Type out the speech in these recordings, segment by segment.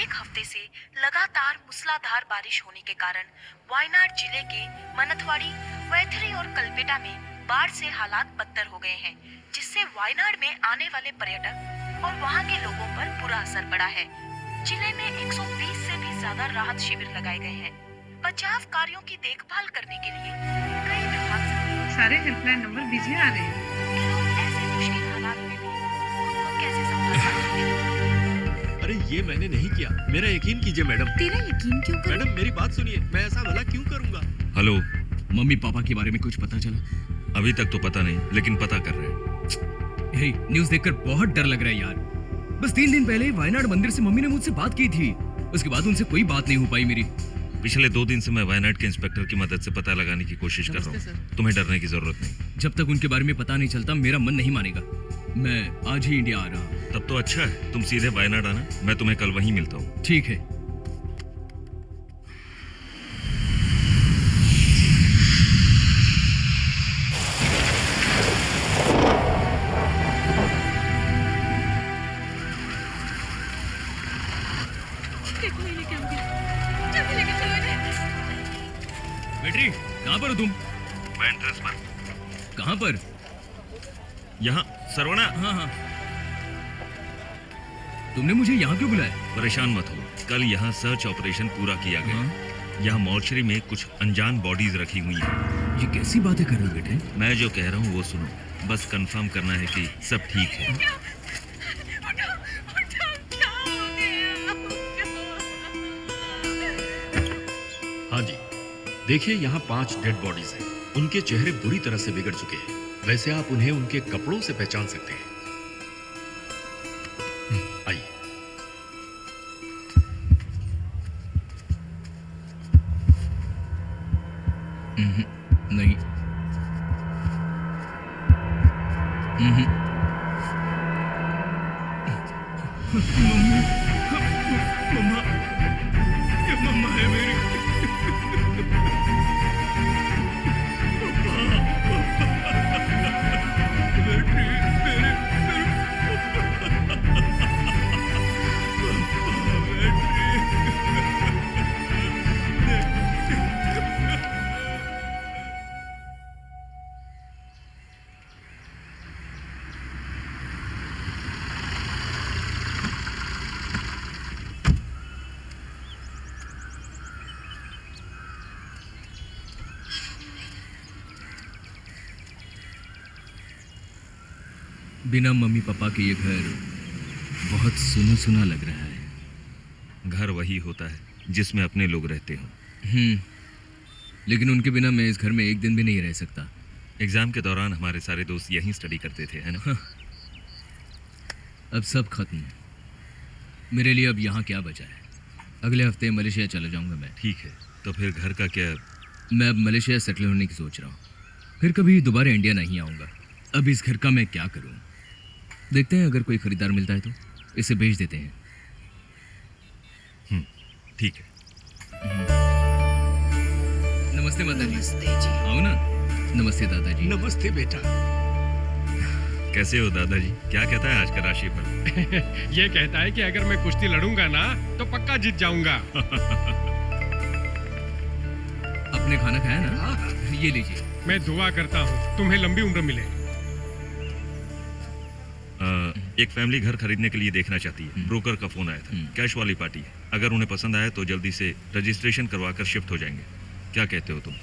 एक हफ्ते से लगातार मूसलाधार बारिश होने के कारण वायनाड जिले के मनथवाड़ी, वैथरी और कलपेटा में बाढ़ से हालात बदतर हो गए हैं, जिससे वायनाड में आने वाले पर्यटक और वहां के लोगों पर बुरा असर पड़ा है। जिले में 120 से भी ज्यादा राहत शिविर लगाए गए हैं। बचाव कार्यों की देखभाल करने के लिए कई विभाग से सारे हेल्पलाइन नंबर बिजी आ रहे हैं। लोग ऐसे मुश्किल हालात में भी खुद को कैसे संभाल सकते हैं? अरे ये मैंने नहीं किया, मेरा यकीन कीजिए मैडम। तेरा यकीन क्यों करूं? मैडम मेरी बात सुनिए, मैं ऐसा भला क्यों करूंगा? हेलो, मम्मी पापा के बारे में कुछ पता चला? अभी तक तो पता नहीं, लेकिन पता कर रहे हैं। हे, न्यूज़ देखकर बहुत डर लग रहा है यार। बस 3 दिन पहले वायनाड मंदिर से मम्मी ने मुझसे बात की थी, उसके बाद उनसे कोई बात नहीं हो पाई मेरी। पिछले 2 दिन से मैं वायनाड के इंस्पेक्टर की मदद से पता लगाने की कोशिश कर रहा हूँ। तुम्हें डरने की जरूरत नहीं। जब तक उनके बारे में पता नहीं चलता मेरा मन नहीं मानेगा। मैं आज ही इंडिया आ रहा हूँ। तब तो अच्छा है, तुम सीधे वायनाड आना, मैं तुम्हें कल वहीं मिलता हूँ। ठीक है। बेटी, कहाँ पर हो तुम? मैं एंट्रेंस पर। कहाँ पर? यहाँ सरवणा। हाँ हाँ। तुमने मुझे यहाँ क्यों बुलाया? परेशान मत हो, कल यहाँ सर्च ऑपरेशन पूरा किया गया। हाँ? यहाँ मॉर्चरी में कुछ अनजान बॉडीज रखी हुई हैं। ये कैसी बातें कर रहे हो बेटे? मैं जो कह रहा हूँ वो सुनो, बस कंफर्म करना है कि सब ठीक है। हाँ जी, देखिए यहाँ 5 डेड बॉडीज हैं। उनके चेहरे बुरी तरह से बिगड़ चुके हैं। वैसे आप उन्हें उनके कपड़ों से पहचान सकते हैं। आइए। नहीं। मम्मी, मम्मा, ये मम्मा है मेरी। बिना मम्मी पापा के ये घर बहुत सुना सुना लग रहा है। घर वही होता है जिसमें अपने लोग रहते हो। लेकिन उनके बिना मैं इस घर में एक दिन भी नहीं रह सकता। एग्जाम के दौरान हमारे सारे दोस्त यहीं स्टडी करते थे, है ना? अब सब खत्म। मेरे लिए अब यहाँ क्या बचा है? अगले हफ्ते मलेशिया चला जाऊँगा मैं। ठीक है, तो फिर घर का क्या? मैं अब मलेशिया सेटल होने की सोच रहा हूँ। फिर कभी दोबारा इंडिया नहीं आऊँगा। अब इस घर का मैं क्या करूँ? देखते हैं, अगर कोई खरीदार मिलता है तो इसे बेच देते हैं। ठीक है। नमस्ते माता जी। नमस्ते जी। आओ ना। नमस्ते दादाजी। नमस्ते बेटा। कैसे हो दादाजी? क्या कहता है आज का राशिफल? ये कहता है कि अगर मैं कुश्ती लड़ूंगा ना तो पक्का जीत जाऊंगा। आपने खाना खाया ना? ये लीजिए। मैं दुआ करता हूँ तुम्हें लंबी उम्र मिले। एक फैमिली घर खरीदने के लिए देखना चाहती है। ब्रोकर का फोन आया था। कैश वाली पार्टी है। अगर उन्हें पसंद आया तो जल्दी से रजिस्ट्रेशन करवाकर शिफ्ट हो जाएंगे। क्या कहते हो तुम?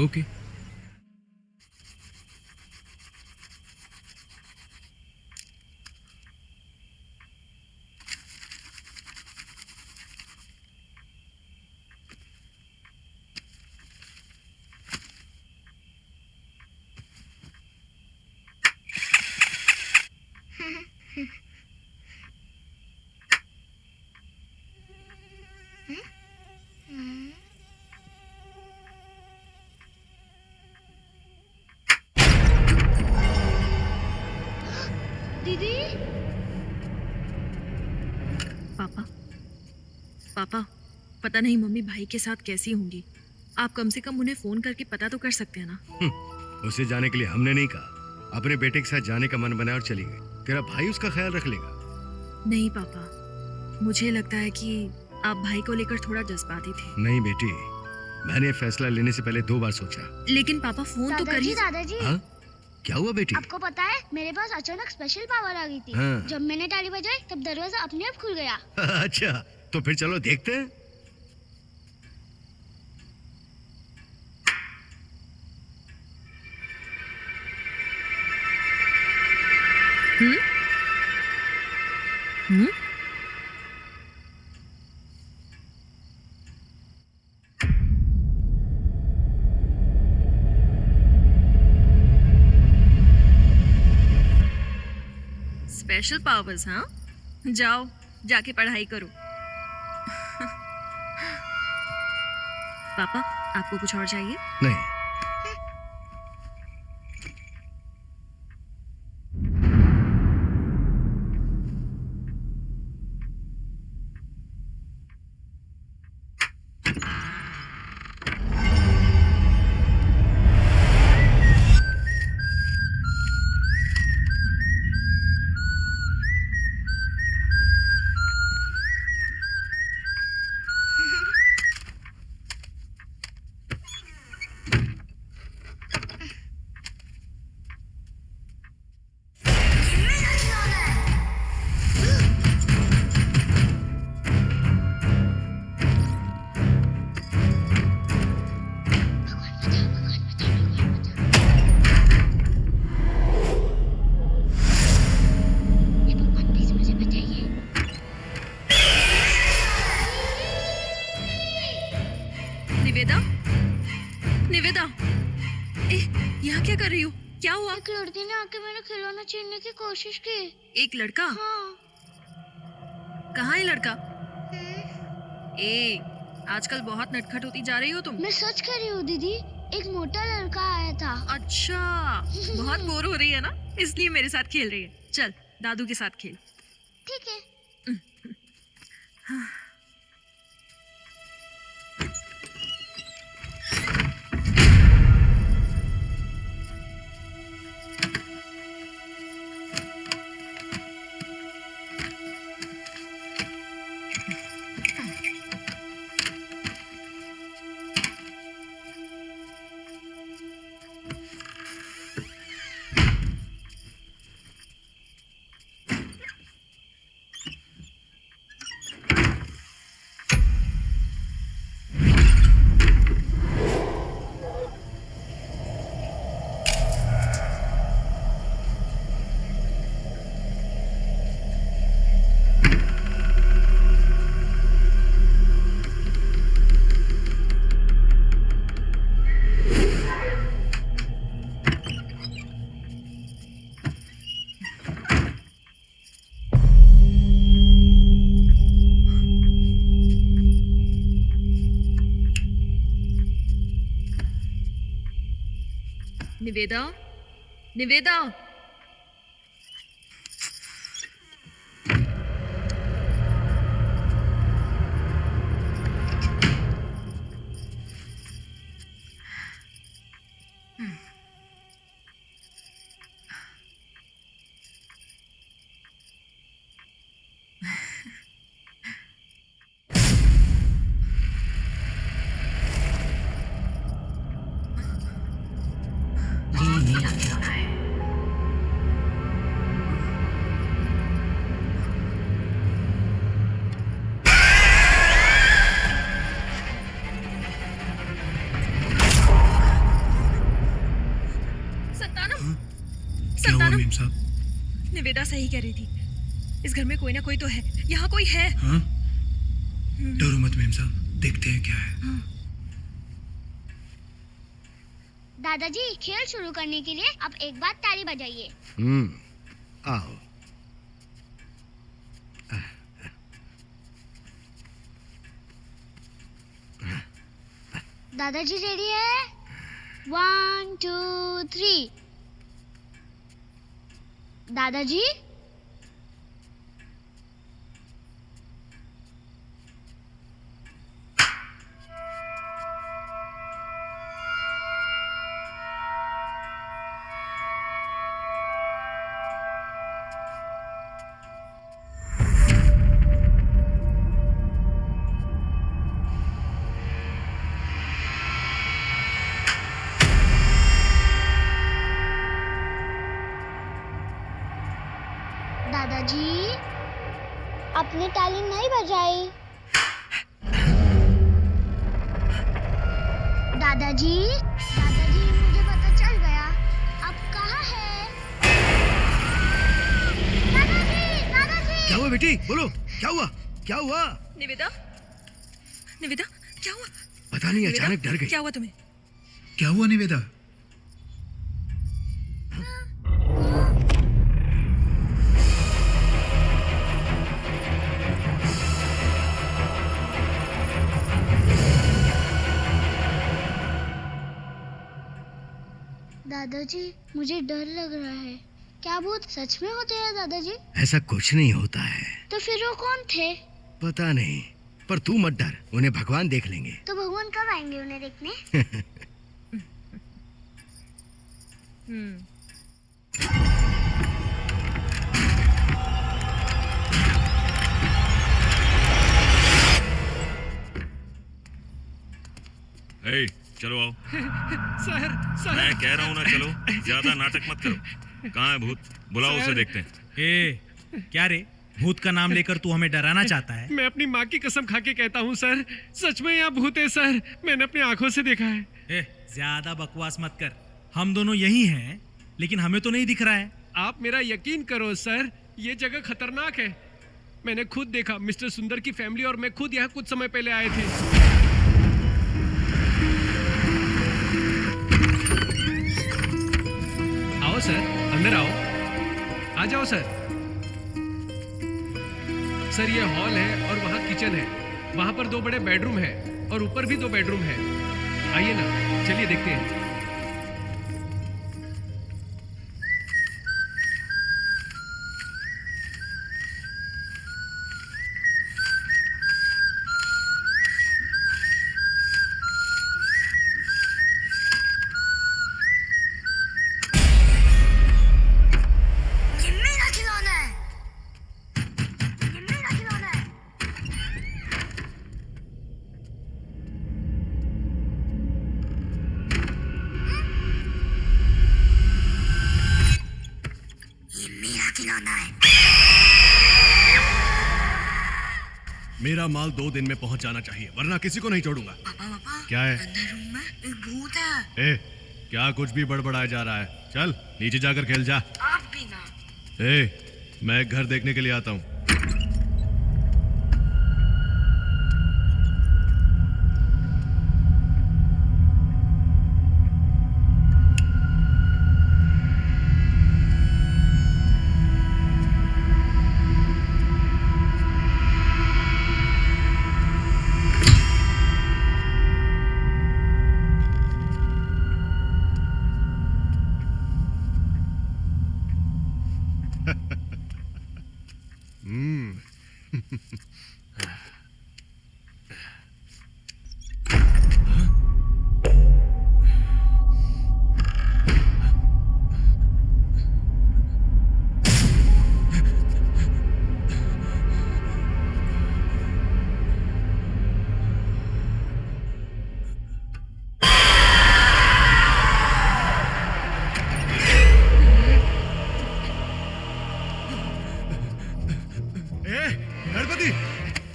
ओके। दीदी। पापा, पापा, पता नहीं मम्मी भाई के साथ कैसी होंगी। आप कम से कम उन्हें फोन करके पता तो कर सकते हैं ना। उसे जाने के लिए हमने नहीं कहा। अपने बेटे के साथ जाने का मन बनाया और चली गई। तेरा भाई उसका ख्याल रख लेगा। नहीं पापा, मुझे लगता है कि आप भाई को लेकर थोड़ा जज्बाती थे। नहीं बेटी, मैंने फैसला लेने से पहले 2 बार सोचा। लेकिन पापा फोन तो करिए। दादाजी हाँ? क्या हुआ बेटी? आपको पता है मेरे पास अचानक स्पेशल पावर आ गई थी। हाँ। जब मैंने ताली बजाई तब दरवाजा अपने आप खुल गया। अच्छा, तो फिर चलो देखते हैं। हम्म? स्पेशल पावर्स, हाँ? जाओ, जाके पढ़ाई करो। पापा, आपको कुछ और चाहिए? नहीं। निवेदा, निवेदा, यहाँ क्या कर रही हो? क्या हुआ? एक लड़की ने आके मेरा खिलौना छीनने की कोशिश की। एक लड़का? हाँ। कहाँ है लड़का? आजकल बहुत नटखट होती जा रही हो तुम। मैं सच कह रही हूँ दीदी, एक मोटा लड़का आया था। अच्छा, बहुत बोर हो रही है ना, इसलिए मेरे साथ खेल रही है। चल, दादू के साथ खेल। ठीक है। निवेदा, निवेदा, संतानम, साहब? निवेदा सही कह रही थी। इस घर में कोई ना कोई तो है। यहाँ कोई है। हाँ? डरो मत मेम साहब, देखते हैं क्या है। दादाजी, खेल शुरू करने के लिए अब एक बार ताली बजाइए। आओ। दादाजी रेडी है? 1 2 3। दादाजी, दादाजी अपनी ताली नहीं बजाई। दादाजी दादाजी मुझे पता चल गया, अब कहाँ है? दादाजी दादाजी क्या हुआ बेटी? बोलो क्या हुआ? क्या हुआ? निवेदा, निवेदा क्या हुआ? पता नहीं, अचानक डर गई। क्या हुआ तुम्हें? क्या हुआ निवेदा? दादाजी मुझे डर लग रहा है। क्या भूत सच में होते हैं दादाजी? ऐसा कुछ नहीं होता है। तो फिर वो कौन थे? पता नहीं, पर तू मत डर, उन्हें भगवान देख लेंगे। तो भगवान कब आएंगे उन्हें देखने? ए, चलो आओ। सर सर मैं कह रहा हूँ ना, चलो, ज्यादा नाटक मत करो। कहाँ है भूत? बुलाओ उसे, देखते हैं। ए, क्या रे, भूत का नाम लेकर तू हमें डराना चाहता है? मैं अपनी माँ की कसम खा के कहता हूँ सर, सच में यहाँ भूत है सर, मैंने अपनी आंखों से देखा है। ए, ज्यादा बकवास मत कर, हम दोनों यही हैं, लेकिन हमें तो नहीं दिख रहा है। आप मेरा यकीन करो सर, ये जगह खतरनाक है। मैंने खुद देखा, मिस्टर सुंदर की फैमिली और मैं खुद यहाँ कुछ समय पहले आए थे। आओ सर, अंदर आओ, आ जाओ सर। सर ये हॉल है और वहाँ किचन है, वहाँ पर 2 बड़े बेडरूम है और ऊपर भी 2 बेडरूम है। आइए ना, चलिए देखते हैं। मेरा माल 2 दिन में पहुंच जाना चाहिए, वरना किसी को नहीं छोड़ूंगा। क्या है? अंदर रूम में एक भूत है। ए, क्या कुछ भी बड़बड़ाया जा रहा है? चल नीचे जाकर खेल जा। आप भी ना। ए, मैं घर देखने के लिए आता हूँ।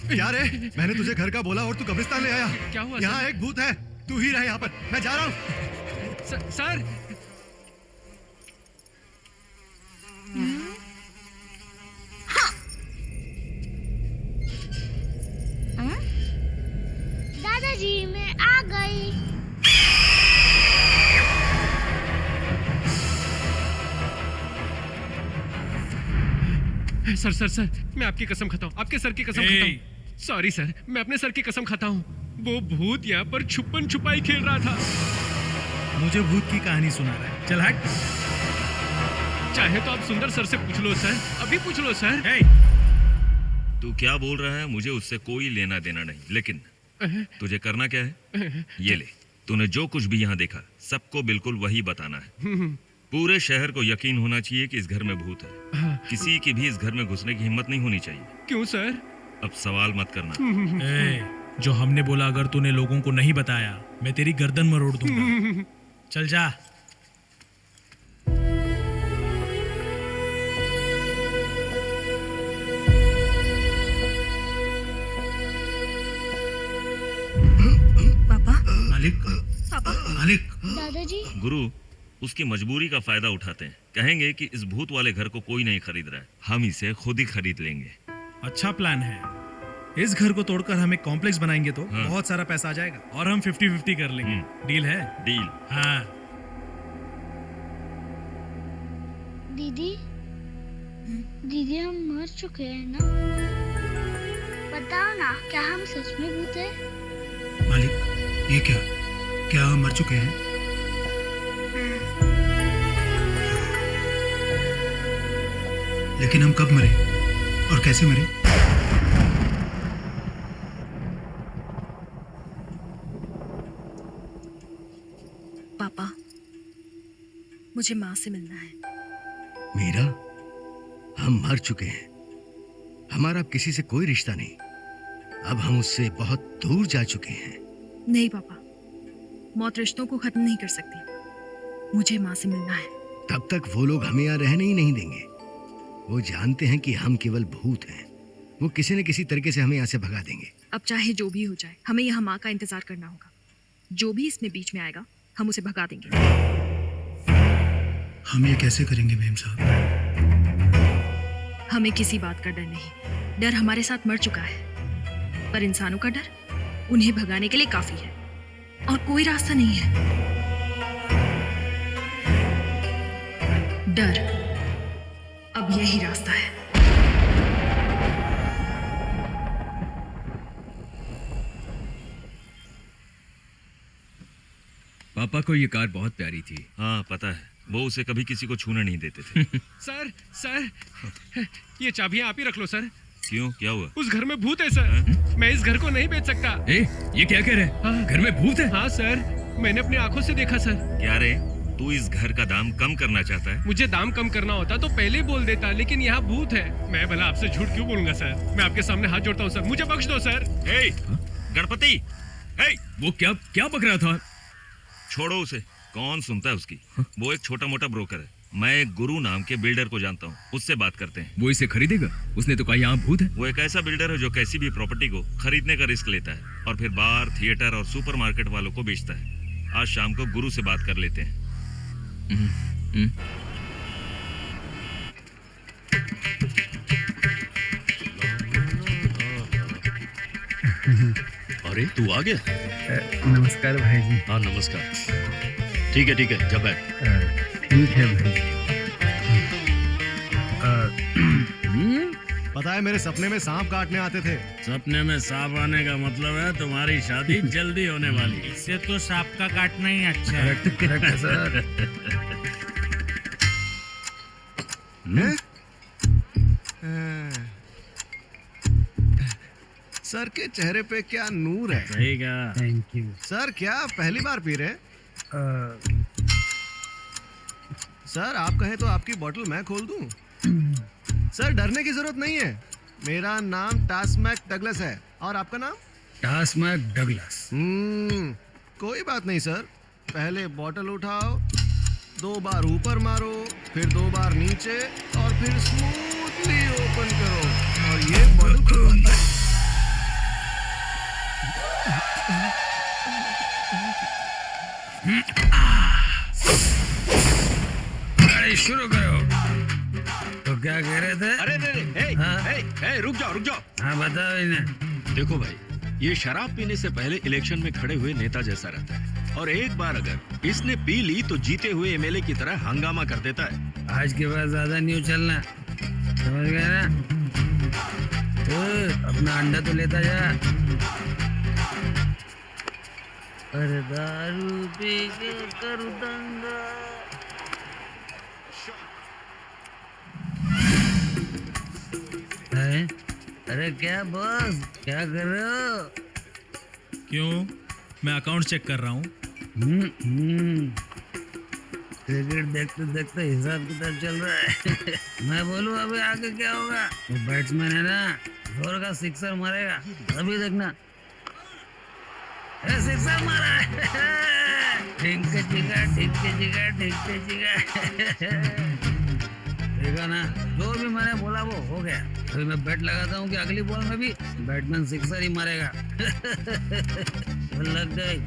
क्या रे, मैंने तुझे घर का बोला और तू कब्रिस्तान ले आया। क्या हुआ? यहाँ एक भूत है, तू ही रह यहाँ पर, मैं जा रहा हूँ। सर दादाजी मैं आ गई। सर सर सर, मैं आपकी कसम खाता हूँ, आपके सर की कसम खाता हूँ। सॉरी सर, मैं अपने सर की कसम खाता हूँ। वो भूत यहाँ पर छुपन छुपाई खेल रहा था। मुझे भूत की कहानी सुना रहा है, चल हट। चाहे तो आप सुंदर सर से पूछ लो सर, अभी पूछ लो सर। तू क्या बोल रहा है, मुझे उससे कोई लेना देना नहीं, लेकिन तुझे करना क्या है? ये ले, तूने जो कुछ भी यहाँ देखा सबको बिल्कुल वही बताना है। पूरे शहर को यकीन होना चाहिए कि इस घर में भूत है। किसी की भी इस घर में घुसने की हिम्मत नहीं होनी चाहिए। क्यों सर? अब सवाल मत करना। जो हमने बोला अगर तूने लोगों को नहीं बताया, मैं तेरी गर्दन मरोड़ दूंगा। चल जा। मालिक दादाजी गुरु उसकी मजबूरी का फायदा उठाते हैं, कहेंगे कि इस भूत वाले घर को कोई नहीं खरीद रहा है, हम इसे खुद ही खरीद लेंगे। अच्छा प्लान है। इस घर को तोड़कर हम एक कॉम्प्लेक्स बनाएंगे तो हाँ। बहुत सारा पैसा आ जाएगा और हम 50-50 कर लेंगे। डील है? डील। हाँ। दीदी दीदी हम मर चुके हैं ना? बताओ ना, क्या हम सच में भूत हैं? मालिक ये क्या हम मर चुके हैं? लेकिन हम कब मरे और कैसे मरे? पापा, मुझे माँ से मिलना है। मीरा, हम मर चुके हैं। हमारा अब किसी से कोई रिश्ता नहीं। अब हम उससे बहुत दूर जा चुके हैं। नहीं पापा, मौत रिश्तों को खत्म नहीं कर सकती। मुझे माँ से मिलना है। तब तक वो लोग हमें यहाँ रहने ही नहीं देंगे। वो जानते हैं कि हम केवल भूत हैं। वो किसी न किसी तरीके से हमें यहाँ से भगा देंगे। अब चाहे जो भी हो जाए, हमें यहाँ माँ का इंतजार करना होगा। जो भी इसमें बीच में आएगा, हम उसे भगा देंगे। हम ये कैसे करेंगे मेम साहब? हमें किसी बात का डर नहीं। डर हमारे साथ मर चुका है, पर इंसानों का डर उन्हें भगाने के लिए काफी है और कोई रास्ता नहीं है। डर अब यही रास्ता है। पापा को ये कार बहुत प्यारी थी। हाँ पता है, वो उसे कभी किसी को छूने नहीं देते थे। सर ये चाबियां आप ही रख लो सर। क्यों, क्या हुआ? उस घर में भूत है सर। मैं इस घर को नहीं बेच सकता। ये क्या कह रहे हैं? हाँ। घर में भूत है? हाँ सर, मैंने अपनी आंखों से देखा सर। क्या रे, तू इस घर का दाम कम करना चाहता है? मुझे दाम कम करना होता तो पहले ही बोल देता, लेकिन यहाँ भूत है। मैं भला आपसे झूठ क्यों बोलूंगा सर? मैं आपके सामने हाथ जोड़ता हूँ सर, मुझे बख्श दो सर। गणपति, वो क्या पक रहा था? छोड़ो उसे, कौन सुनता है उसकी। वो एक छोटा मोटा ब्रोकर है। मैं एक गुरु नाम के बिल्डर को जानता हूँ, उससे बात करते हैं। वो इसे खरीदेगा? उसने तो कहा यहाँ भूत है। वो एक ऐसा बिल्डर है जो किसी भी प्रॉपर्टी को खरीदने का रिस्क लेता है और फिर बार, थिएटर और सुपरमार्केट वालों को बेचता है। आज शाम को गुरु से बात कर लेते हैं। अरे तू आ गया? नमस्कार भाई जी। हाँ नमस्कार। ठीक है जब बैठ। ठीक है भाई। पता है मेरे सपने में सांप काटने आते थे। सपने में सांप आने का मतलब है तुम्हारी शादी जल्दी होने वाली। इससे तो सांप का काटना ही अच्छा है। Correct sir. सर के चेहरे पे क्या नूर है। सही कहा। थैंक यू सर, क्या पहली बार पी रहे? सर आप कहें तो आपकी बोतल मैं खोल दूं? सर डरने की जरूरत नहीं है। मेरा नाम टास्मैक डगलस है। और आपका नाम? टास्मैक डगलस। कोई बात नहीं सर। पहले बोतल उठाओ, 2 बार ऊपर मारो, फिर 2 बार नीचे और फिर स्मूथली ओपन करो। और ये बोतल अरे शुरू करो। तो क्या कह रहे थे? अरे रुक जाओ। हाँ बताओ इन्हें। देखो भाई, ये शराब पीने से पहले इलेक्शन में खड़े हुए नेता जैसा रहता है, और एक बार अगर इसने पी ली तो जीते हुए एमएलए की तरह हंगामा कर देता है। आज के बाद ज्यादा न्यू चलना, समझ गए ना? अपना अंडा तो लेता जा। अरे दारू पी के करूं दंगा। अरे क्या बॉस, क्या कर रहे हो? क्यों? मैं अकाउंट चेक कर रहा हूँ। क्रिकेट देखते देखते हिसाब किताब चल रहा है। मैं बोलूँ अभी आगे क्या होगा? वो बैट्समैन है ना, जोर का सिक्सर मारेगा, अभी देखना। सिक्सर मारा है। ठीक जिगा। देखा ना, जो भी मैंने बोला वो हो गया। अभी मैं बैट लगाता हूँ कि अगली बॉल में भी बैट्समैन सिक्सर ही मारेगा। लग गई।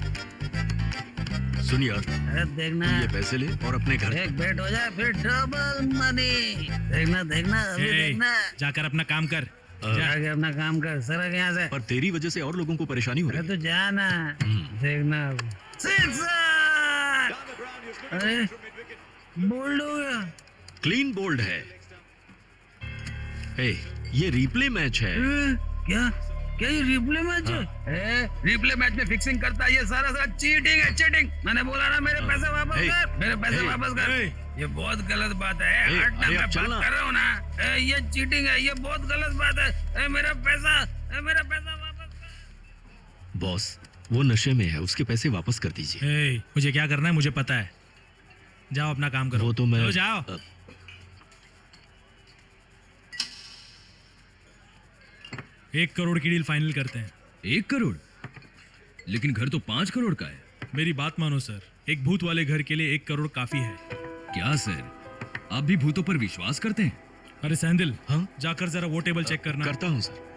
सुन यार, अरे देखना ये पैसे ले और अपने घर एक बेट हो जाए फिर डबल मनी। देखना देखना अभी देखना। जाकर अपना काम कर। जाके अपना काम कर, सरक यहाँ से। पर तेरी वजह से और लोगों को परेशानी हो रही अरे तो जाना, देखना। सिक्सर! अरे बोल्ड हो गया। क्लीन बोल्ड है। हे, ये रिप्ले मैच है। क्या क्या ये रिप्ले मैच है? रिप्ले मैच में फिक्सिंग करता है, ये सारा चीटिंग है, चीटिंग। मैंने बोला ना मेरे पैसे वापस कर, मेरे पैसे वापस कर। ये बहुत गलत बात है। हटना, मैं बात कर रहा हूँ ना। ये चीटिंग है, ये बहुत गलत बात है। मेरा पैसा वापस कर। बॉस, वो नशे में है, उसके पैसे वापस कर दीजिए। मुझे क्या करना है मुझे पता है। जाओ अपना काम करो। वो तो मैं चलो जाओ। 1 करोड़ की डील फाइनल करते हैं। 1 करोड़? लेकिन घर तो 5 करोड़ का है। मेरी बात मानो सर, एक भूत वाले घर के लिए 1 करोड़ काफी है। क्या सर, आप भी भूतों पर विश्वास करते हैं? अरे सैंडल, हाँ? जाकर जरा वो टेबल चेक करना। करता हूँ सर।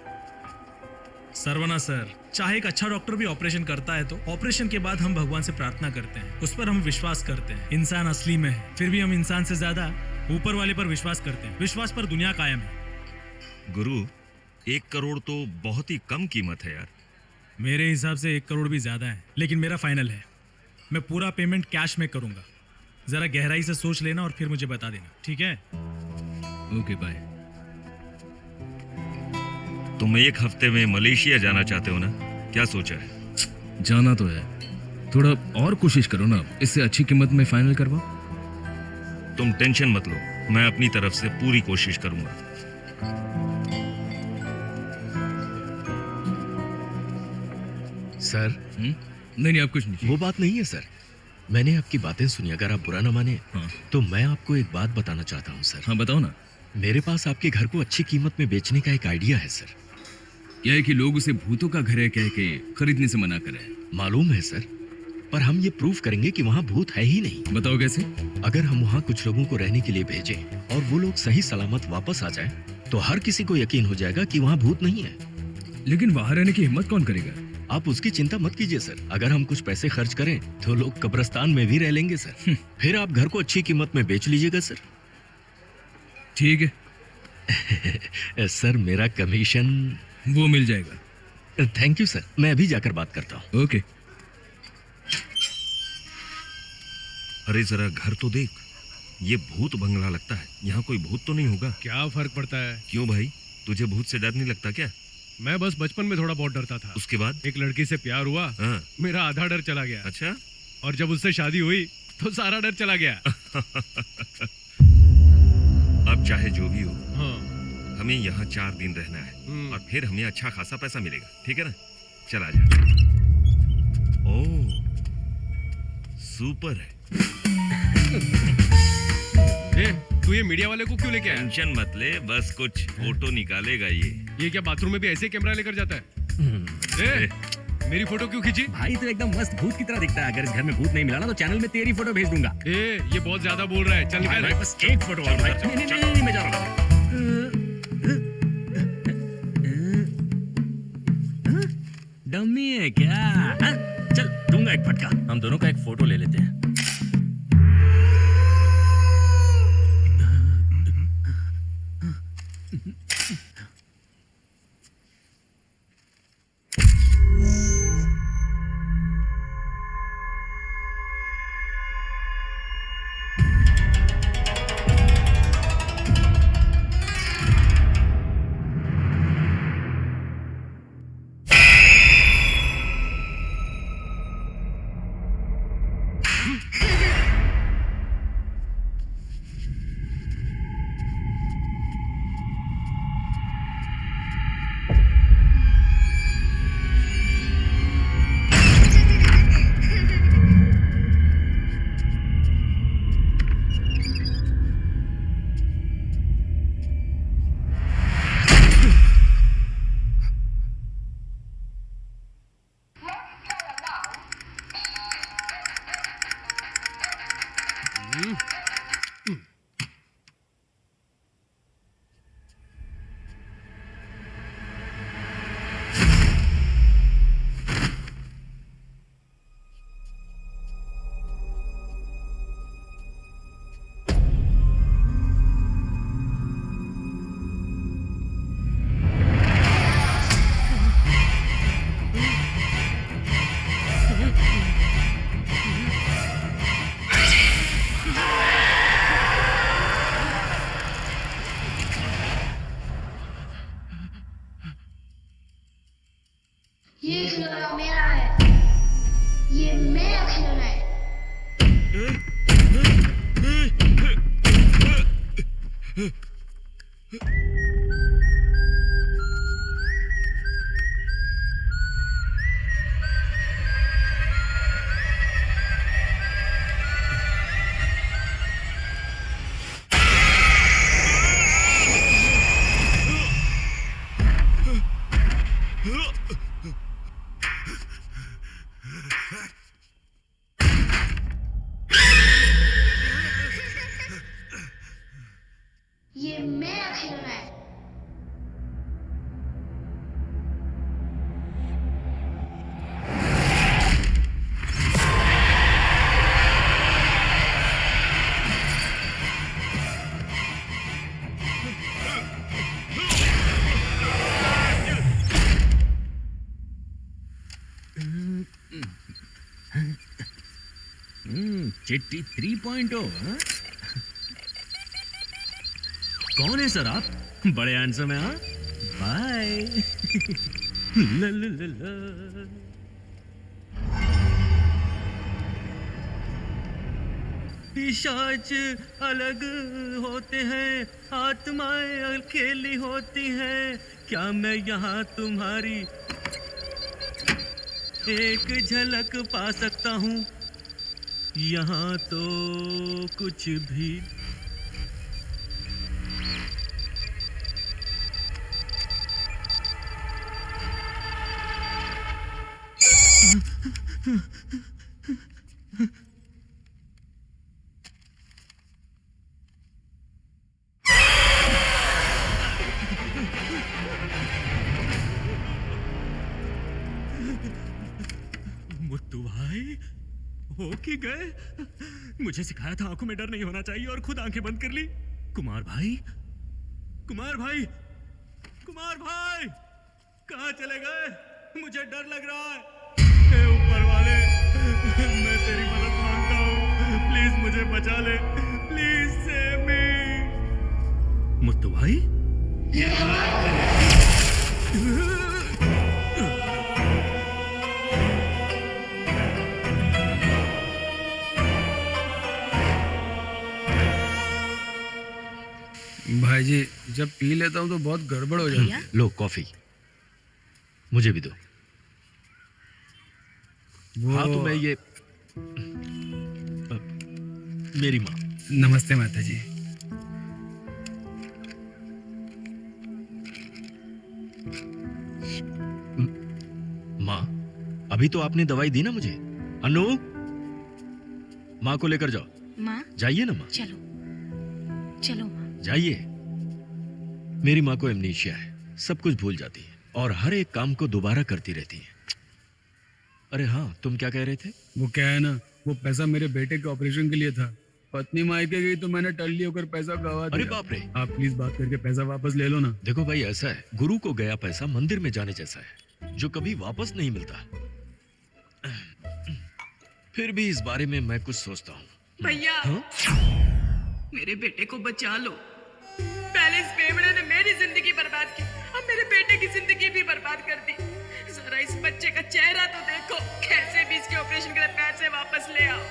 सरवना सर, चाहे एक अच्छा डॉक्टर भी ऑपरेशन करता है तो ऑपरेशन के बाद हम भगवान से प्रार्थना करते हैं, उस पर हम विश्वास करते हैं। इंसान असली में है, फिर भी हम इंसान से ज्यादा ऊपर वाले पर विश्वास करते हैं। विश्वास पर दुनिया कायम है। गुरु, 1 करोड़ तो बहुत ही कम कीमत है यार। मेरे हिसाब से 1 करोड़ भी ज्यादा है, लेकिन मेरा फाइनल है। मैं पूरा पेमेंट कैश में करूंगा। जरा गहराई से सोच लेना और फिर मुझे बता देना, ठीक है? Okay bye. तुम 1 हफ्ते में मलेशिया जाना चाहते हो ना? क्या सोचा है? जाना तो है, थोड़ा और कोशिश करो ना, इससे अच्छी कीमत में फाइनल करवाओ। तुम टेंशन मत लो, मैं अपनी तरफ से पूरी कोशिश करूंगा। सर, नहीं आप कुछ नहीं। वो बात नहीं है सर, मैंने आपकी बातें सुनी। अगर आप बुरा ना माने तो मैं आपको एक बात बताना चाहता हूँ सर। हाँ बताओ ना। मेरे पास आपके घर को अच्छी कीमत में बेचने का एक आइडिया है सर। यह है कि लोग उसे भूतों का घर है कह के खरीदने से मना करें। मालूम है सर, पर हम ये प्रूफ करेंगे कि वहाँ भूत है ही नहीं। बताओ कैसे? अगर हम वहाँ कुछ लोगों को रहने के लिए भेजें और वो लोग सही सलामत वापस आ जाएं, तो हर किसी को यकीन हो जाएगा कि वहाँ भूत नहीं है। लेकिन वहाँ रहने की हिम्मत कौन करेगा? आप उसकी चिंता मत कीजिए सर। अगर हम कुछ पैसे खर्च करें तो लोग कब्रिस्तान में भी रह लेंगे सर। फिर आप घर को अच्छी कीमत में बेच लीजिएगा सर। ठीक है। सर, मेरा कमीशन वो मिल जाएगा। थैंक यू सर, मैं अभी जाकर बात करता हूँ। ओके। अरे जरा घर तो देख, ये भूत बंगला लगता है। यहाँ कोई भूत तो नहीं होगा? क्या फर्क पड़ता है? क्यों भाई, तुझे भूत से डर नहीं लगता क्या? मैं बस बचपन में थोड़ा बहुत डरता था। उसके बाद एक लड़की से प्यार हुआ, मेरा आधा डर चला गया। अच्छा? और जब उससे शादी हुई तो सारा डर चला गया। अब चाहे जो भी हो, हमें यहाँ 4 दिन रहना है और फिर हमें अच्छा खासा पैसा मिलेगा, ठीक है ना? चला जा। ओह, सुपर है। तू ये मीडिया वाले को क्यों लेके आया? टेंशन मत ले, बस कुछ फोटो निकालेगा ये क्या बाथरूम में भी ऐसे कैमरा लेकर जाता है? मेरी फोटो क्यों खींची? भाई तो एकदम मस्त भूत की तरह दिखता है। अगर इस घर में भूत नहीं मिला ना तो चैनल में तेरी फोटो भेज दूंगा। ये बहुत ज्यादा बोल रहा है। चल निकाल। बस एक फोटो और भाई। नहीं, मैं जा रहा हूँ। डम्मी है क्या? चल दूंगा एक फटका। हम दोनों का एक फोटो ले लेते हैं। ये खिलौना मेरा है, ये मेरा खिलौना है। ये मेरा खिलौना है। चिट्टी 3.0 हाँ? कौन है सर आप? बड़े हैंडसम है हाँ? बाय। ला ला ला ला। पिशाच अलग होते हैं, आत्माएं अकेली होती हैं। क्या मैं यहाँ तुम्हारी एक झलक पा सकता हूँ? यहाँ तो कुछ भी मुत्तू भाई हो कि गए? मुझे सिखाया था आंखों में डर नहीं होना चाहिए और खुद आंखें बंद कर ली। कुमार भाई, कुमार भाई, कुमार भाई कहाँ चले गए? मुझे डर लग रहा है। हे ऊपर वाले, मैं तेरी मदद मांगता हूँ, प्लीज मुझे बचा ले, प्लीज सेव मी। मुत्तू भाई भाई जी जब पी लेता हूँ तो बहुत गड़बड़ हो जाती है। लो कॉफी, मुझे भी दो। हाँ तो मैं ये मेरी माँ। नमस्ते माता जी। माँ अभी तो आपने दवाई दी ना मुझे। अनु, माँ को लेकर जाओ। माँ जाइए ना माँ, चलो चलो माँ। जाइए। मेरी माँ को एमनीशिया है, सब कुछ भूल जाती है और हर एक काम को दोबारा करती रहती है। अरे हाँ, तुम क्या कह रहे थे? वो क्या है ना, वो पैसा मेरे बेटे के ऑपरेशन के लिए था। पत्नी मायके गई तो मैंने टल्ली होकर पैसा गवा दिया। अरे बाप रे। आप प्लीज बात करके पैसा वापस ले लो ना। देखो भाई, ऐसा है, गुरु को गया पैसा मंदिर में जाने जैसा है, जो कभी वापस नहीं मिलता। फिर भी इस बारे में मैं कुछ सोचता हूँ। भैया मेरे बेटे को बचा लो। पहले इस बेवड़े ने मेरी जिंदगी बर्बाद की, अब मेरे बेटे की जिंदगी भी बर्बाद कर दी। जरा इस बच्चे का चेहरा तो देखो, कैसे भी इसके ऑपरेशन के लिए पैसे वापस ले आओ।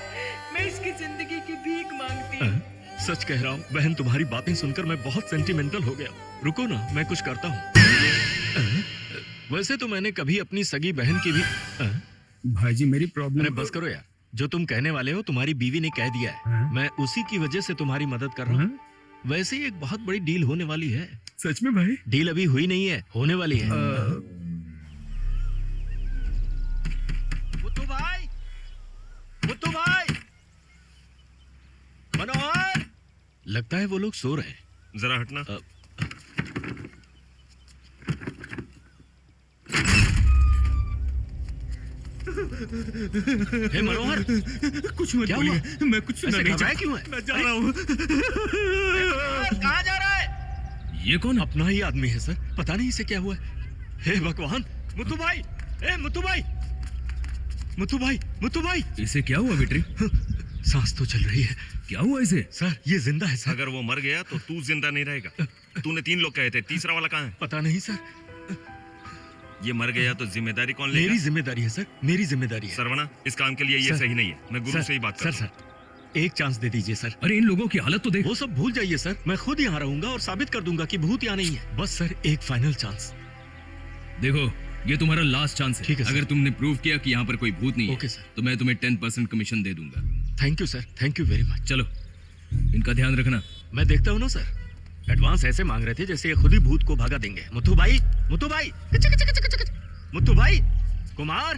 मैं इसकी जिंदगी की भीख मांगती हूँ। सच कह रहा हूँ बहन, तुम्हारी बातें सुनकर मैं बहुत सेंटिमेंटल हो गया। रुको ना, मैं कुछ करता हूँ। वैसे तो मैंने कभी अपनी सगी बहन की भी भाई जी मेरी प्रॉब्लम। अरे बस करो यार, जो तुम कहने वाले हो तुम्हारी बीवी ने कह दिया है। मैं उसी की वजह से तुम्हारी मदद कर रहा हूँ। वैसे ही एक बहुत बड़ी डील होने वाली है। सच में भाई? डील अभी हुई नहीं है, होने वाली है। मुत्तू भाई, मुत्तू भाई, मनोहर। लगता है वो लोग सो रहे हैं। जरा हटना। हे मनोहर, कुछ मत बोलिए, मैं कुछ सुनना नहीं चाहता। क्यों है? मैं जा रहा हूँ। कहाँ जा रहा है? ये कौन? अपना ही आदमी है सर, पता नहीं इसे क्या हुआ है। हे भगवान। मुत्तू भाई, ए मुत्तू भाई, मुत्तू भाई, मुत्तू भाई। इसे क्या हुआ बेटे? सांस तो चल रही है। क्या हुआ इसे? सर ये जिंदा है सर। अगर वो मर गया तो तू जिंदा नहीं रहेगा। तूने 3 लोग कहे थे, तीसरा वाला कहाँ है? पता नहीं सर। ये मर गया तो जिम्मेदारी कौन लेगा? मेरी जिम्मेदारी है सर, मेरी जिम्मेदारी है। सरवना, इस काम के लिए ये सर, सही नहीं है। मैं गुरु सर, से ही बात सर करूंगा। सर एक चांस दे दीजिए सर। अरे इन लोगों की हालत तो देख। वो सब भूल जाइए सर, मैं खुद यहाँ रहूंगा और साबित कर दूंगा कि भूत यहाँ नहीं है। बस सर एक फाइनल चांस। देखो ये तुम्हारा लास्ट चांस है। ठीक है सर। अगर तुमने प्रूव किया कि यहाँ पर कोई भूत नहीं ओके है सर। तो मैं तुम्हें 10% कमीशन दे दूंगा। Thank you sir, thank you very much. चलो इनका ध्यान रखना। मैं देखता हूँ ना सर, एडवांस ऐसे मांग रहे थे जैसे ये खुद ही भूत को भगा देंगे। मुत्तू भाई, मुत्तू भाई, किच, किच, किच, किच, किच। मुत्तू भाई, कुमार,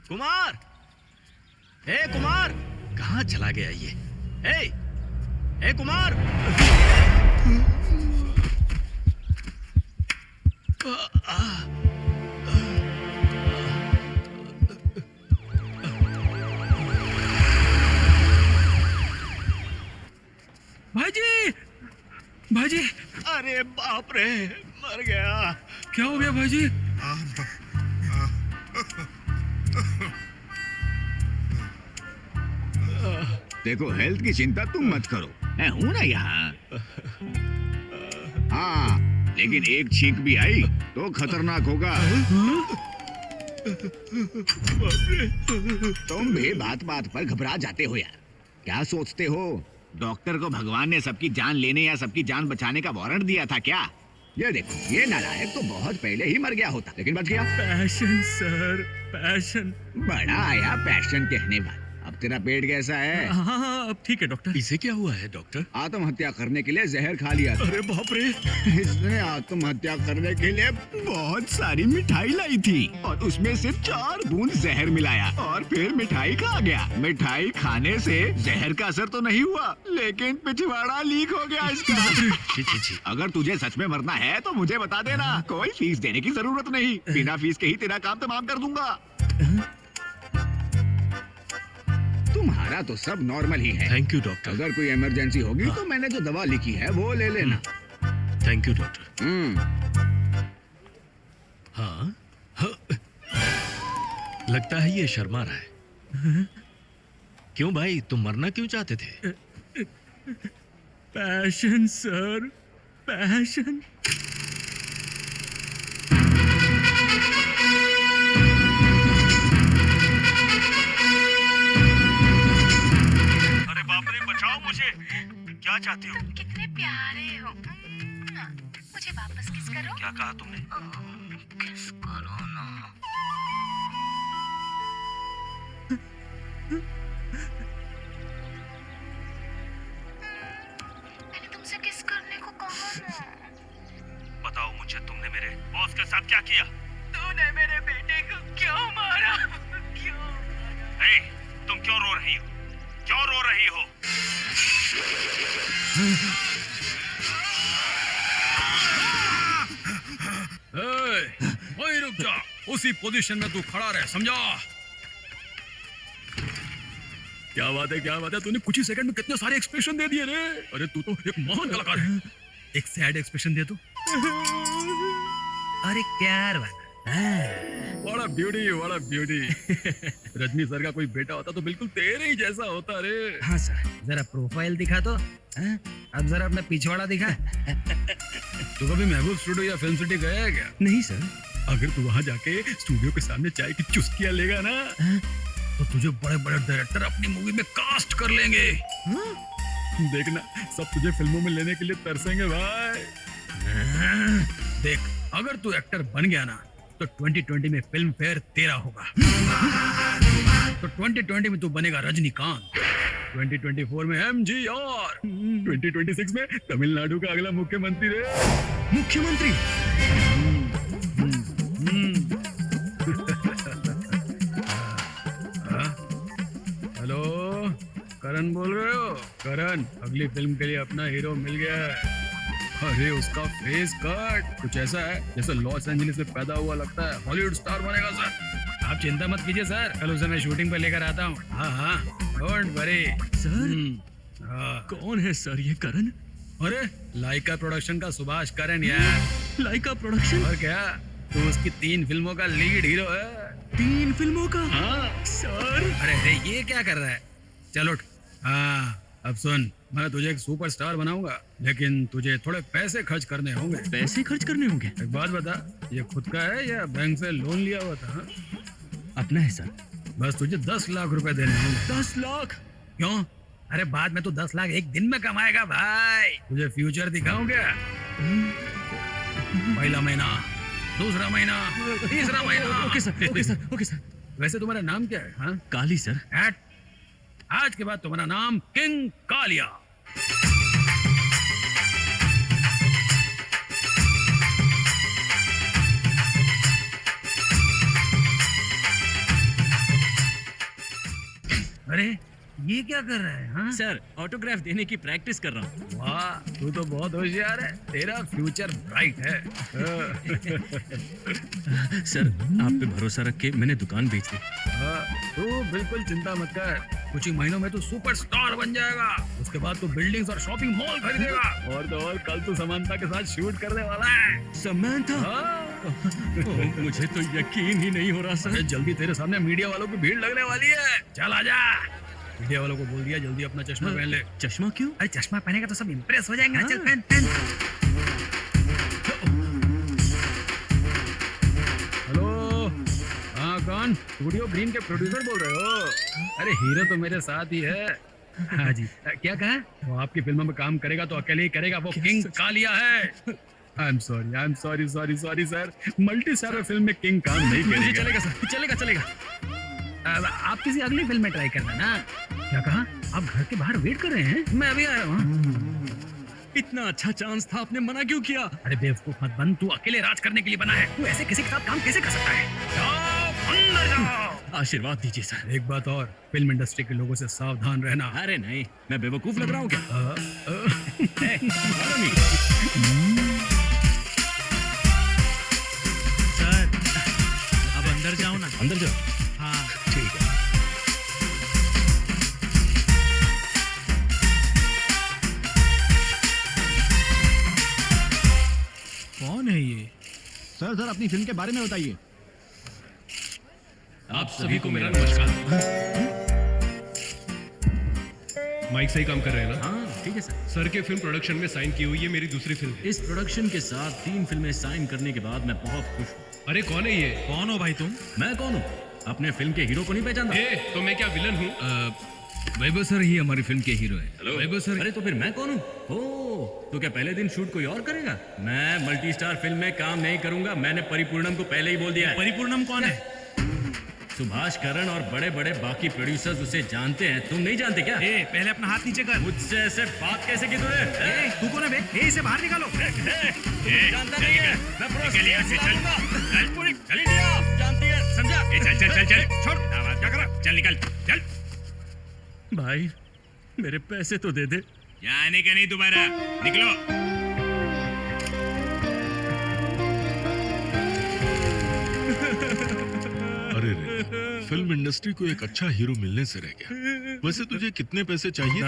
कुमार, ए कुमार, कहाँ चला गया ये? ए कुमार, भाईजी, भाईजी, अरे बाप रे, मर गया। क्या हो गया भाईजी? देखो हेल्थ की चिंता तुम मत करो, मैं हूं ना यहाँ। हाँ, लेकिन एक छींक भी आई तो खतरनाक होगा। तुम भी बात बात पर घबरा जाते हो यार। क्या सोचते हो डॉक्टर को भगवान ने सबकी जान लेने या सबकी जान बचाने का वारंट दिया था क्या? ये देखो, ये नालायक तो बहुत पहले ही मर गया होता, लेकिन बच गया। Passion sir, passion. बड़ा आया पैशन कहने वाला। अब तेरा पेट कैसा है? हाँ अब ठीक है डॉक्टर। इसे क्या हुआ है डॉक्टर? आत्महत्या करने के लिए जहर खा लिया था। अरे बाप रे, इसने आत्महत्या करने के लिए बहुत सारी मिठाई लाई थी और उसमें से 4 बूंद जहर मिलाया और फिर मिठाई खा गया। मिठाई खाने से जहर का असर तो नहीं हुआ, लेकिन पिछवाड़ा लीक हो गया इसका। छी, छी, छी। अगर तुझे सच में मरना है तो मुझे बता देना, कोई फीस देने की जरूरत नहीं। बिना फीस के ही तेरा काम तमाम कर दूंगा। तुम्हारा तो सब नॉर्मल ही है। Thank you doctor. अगर कोई इमरजेंसी होगी तो मैंने जो दवा लिखी है वो ले लेना। Thank you doctor. हाँ, लगता है ये शर्मा रहा है। क्यों भाई, तुम मरना क्यों चाहते थे? Passion sir, passion. अरे बाप रे, बचाओ मुझे। क्या चाहती हो? तुम कितने प्यारे हो। मुझे वापस किस करो। क्या कहा तुमने? किस करो ना। मैंने तुमसे किस करने को कहा ना। बताओ मुझे, तुमने मेरे बॉस के साथ क्या किया? तूने मेरे बेटे को क्यों मारा? क्यों? तुम क्यों रो रही हो? क्यों रो रही हो? वहीं रुक जा, उसी पोजीशन में तू खड़ा रह, समझा? क्या बात है, क्या बात है, तूने कुछ ही सेकंड में कितने सारे एक्सप्रेशन दे दिए रे। अरे तू तो एक महान कलाकार है। एक सैड एक्सप्रेशन दे तू। और एक प्यार वाला। बड़ा ब्यूटी, बड़ा ब्यूटी। रजनी सर का कोई बेटा होता तो बिल्कुल तेरे ही जैसा होता रे। हाँ सर, जरा प्रोफाइल दिखा तो। अब जरा अपना पिछवाड़ा दिखा। तू कभी महबूब स्टूडियो या फिल्म सिटी गया है क्या? नहीं सर। अगर तू वहाँ जाके स्टूडियो के सामने चाय की चुस्कियां लेगा ना, तो तुझे बड़े बड़े डायरेक्टर अपनी मूवी में कास्ट कर लेंगे। देखना, सब तुझे फिल्मों में लेने के लिए तरसेंगे भाई। देख, अगर तू एक्टर बन गया ना तो 2020 में फिल्म फेयर तेरा होगा। तो 2020 में तू बनेगा रजनीकांत, 2024 में MGR, 2026 में तमिलनाडु का अगला मुख्यमंत्री रे। मुख्यमंत्री? हेलो, करण बोल रहे हो? करण, अगली फिल्म के लिए अपना हीरो मिल गया है। अरे उसका फेस कट कुछ ऐसा है जैसे लॉस एंजलिस में पैदा हुआ लगता है। हॉलीवुड स्टार बनेगा सर। आप चिंता मत कीजिए सर, कल उसे मैं शूटिंग पे लेकर आता हूँ। हाँ, डोंट वरी सर। कौन है सर ये करण? अरे लाइका प्रोडक्शन का सुभाष करण यार। लाइका प्रोडक्शन? और क्या, तो उसकी 3 फिल्मों का लीड हीरो है। 3 फिल्मों का? हाँ सर। अरे ये क्या कर रहा है? चलो, हाँ अब सुन, मैं तुझे एक सुपरस्टार बनाऊंगा, लेकिन तुझे थोड़े पैसे खर्च करने होंगे। पैसे खर्च करने होंगे? एक बात बता, ये खुद का है या बैंक से लोन लिया हुआ था? हाँ? अपना है सर। बस तुझे 10 लाख रुपए देने होंगे। 10 लाख? क्यों? अरे बाद में तो 10 लाख एक दिन में कमाएगा भाई। तुझे फ्यूचर दिखाऊं क्या? पहला महीना, दूसरा महीना, तीसरा महीना। Okay sir, okay sir, okay sir. वैसे तुम्हारा नाम क्या है? हाँ? काली सर। आज के बाद तुम्हारा नाम किंग कालिया। अरे ये क्या कर रहा है? हाँ? सर, ऑटोग्राफ देने की प्रैक्टिस कर रहा हूँ। वाह, तू तो बहुत होशियार है। तेरा फ्यूचर ब्राइट है। सर, आप पे भरोसा रख के मैंने दुकान बेच दी। तू बिल्कुल चिंता मत कर, कुछ ही महीनों में तू सुपरस्टार बन जाएगा। उसके बाद तू बिल्डिंग्स और शॉपिंग मॉल खरीदेगा। और तो और कल तू समांथा के साथ शूट करने वाला है। समांथा? मुझे तो यकीन ही नहीं हो रहा सर। जल्दी तेरे सामने मीडिया वालों की भीड़ लगने वाली है। चल आजा। मीडिया वालों को बोल दिया जल्दी अपना चश्मा पहन ले। चश्मा क्यों? अरे चश्मा पहनेगा तो सब इम्प्रेस हो जाएंगे ना। चल पहन पहन। हेलो, हाँ कौन? स्टूडियो ग्रीन के प्रोड्यूसर बोल रहे हो? अरे हीरो तो मेरे साथ ही है। हाँ जी, क्या कहा? वो आपकी फिल्म में काम करेगा तो अकेले ही करेगा। वो किंग कालिया है। I am sorry sir. Multi starrer film में किंग काम नहीं करेगा। चलेगा सर, चलेगा चलेगा। आप किसी अगली फिल्म में ट्राई करना ना। क्या कहा? आप घर के बाहर वेट कर रहे हैं? मैं अभी आ रहा हूँ। इतना अच्छा चांस था, आपने मना क्यों किया? अरे बेवकूफ मत बन, तू अकेले राज करने के लिए बना है। तू ऐसे किसी के साथ काम कैसे कर सकता है? जाओ, अंदर जाओ। आशीर्वाद दीजिए सर। एक बात और, फिल्म इंडस्ट्री के लोगों से सावधान रहना। अरे नहीं, मैं बेवकूफ लग रहा हूँ क्या? सर, अब अंदर जाओ ना। अंदर जाओ। हाँ ठीक है। कौन है ये? सर अपनी फिल्म के बारे में बताइए। आप सभी को मेरा नमस्कार। माइक सही काम कर रहे हैं ना? हाँ ठीक है सर। सर के फिल्म प्रोडक्शन में साइन की हुई है मेरी दूसरी फिल्म। इस प्रोडक्शन के साथ 3 फिल्में साइन करने के बाद मैं बहुत खुश हूँ। अरे कौन है ये? कौन हो भाई तुम? मैं कौन हूँ? अपने फिल्म के हीरो को नहीं पहचानता? तो मैं क्या विलन हूँ? वैभव सर ही हमारी फिल्म के हीरो है। हेलो वैभव सर। अरे तो फिर मैं कौन हूँ? ओह, तो क्या पहले दिन शूट कोई और करेगा? मैं मल्टी स्टार फिल्म में काम नहीं करूंगा। मैंने परिपूर्णम को पहले ही बोल दिया है। परिपूर्णम कौन है? सुभाष करण और बड़े बड़े बाकी प्रोड्यूसर्स उसे जानते हैं, तुम नहीं जानते क्या? पहले अपना हाथ नीचे कर। मुझसे ऐसे बात कैसे की तूने? तू कौन है बे? इसे बाहर निकालो। जानता नहीं है। मैं पूरी इंडिया जानती है, समझा? चल छोड़ आवाज क्या कर रहा? चल निकल चल। भाई मेरे पैसे तो दे दे। जाने का नहीं दोबारा, निकलो। अरे रे, फिल्म इंडस्ट्री को एक अच्छा हीरो मिलने से रह गया। वैसे तुझे कितने पैसे चाहिए?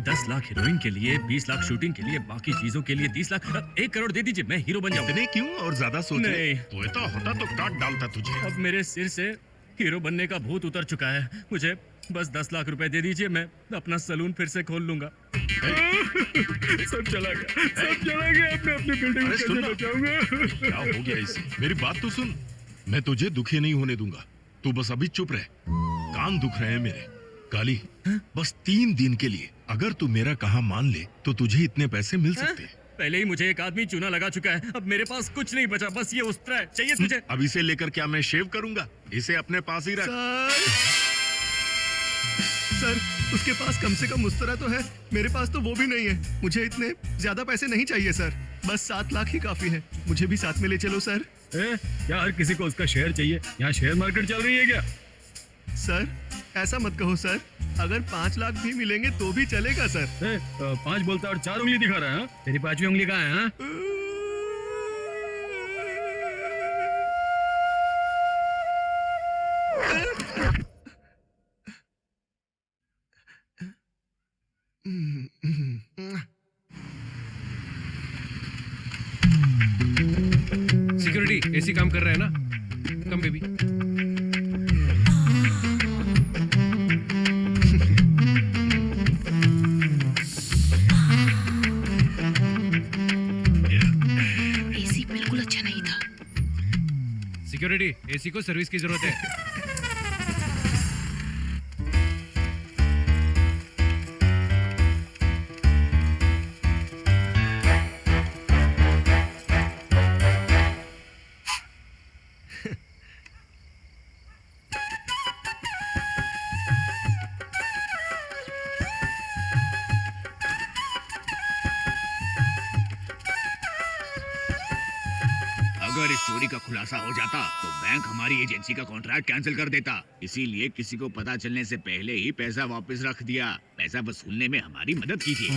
10 लाख हीरोइन के लिए, 20 लाख शूटिंग के लिए, बाकी चीजों के लिए 30 लाख। 1 करोड़ दे दीजिए, मैं हीरो बन जाऊं। इतने क्यों और ज्यादा सोच रहे? नहीं। होता तो काट डालता तुझे। अब मेरे सिर से हीरो बनने का भूत उतर चुका है। मुझे बस 10 लाख रुपए दे दीजिए, मैं अपना सलून फिर से खोल लूंगा। सब चला गया। अपने बिल्डिंग में कैसे बचाऊंगा? क्या हो गया इसे? मेरी बात तो सुन। मैं तुझे दुखी नहीं होने दूंगा। तू बस अभी चुप रह। कान दुख रहे हैं मेरे। काली, बस 3 दिन के लिए अगर तू मेरा कहा मान ले तो तुझे इतने पैसे मिल सकते हैं। पहले ही मुझे एक आदमी चूना लगा चुका है, अब मेरे पास कुछ नहीं बचा, बस ये उस्तरा है। चाहिए तुझे? अब इसे लेकर क्या मैं शेव करूंगा? इसे अपने पास ही रख। सर उसके पास कम से कम उस्तरा तो है, मेरे पास तो वो भी नहीं है। मुझे इतने ज्यादा पैसे नहीं चाहिए सर, बस 7 लाख ही काफी है। मुझे भी साथ में ले चलो सर। क्या हर किसी को उसका शेयर चाहिए? यहाँ शेयर मार्केट चल रही है क्या? सर ऐसा मत कहो सर, अगर 5 लाख भी मिलेंगे तो भी चलेगा सर। 5 बोलता और 4 उंगली दिखा रहा है। तेरी 5वीं उंगली कहाँ है? सिक्योरिटी, एसी काम कर रहा है ना? Come baby. सिक्योरिटी, एसी को सर्विस की जरूरत है। अगर इस चोरी का खुलासा हो जाता तो बैंक हमारी एजेंसी का कॉन्ट्रैक्ट कैंसिल कर देता। इसीलिए किसी को पता चलने से पहले ही पैसा वापस रख दिया। पैसा वसूलने में हमारी मदद कीजिए।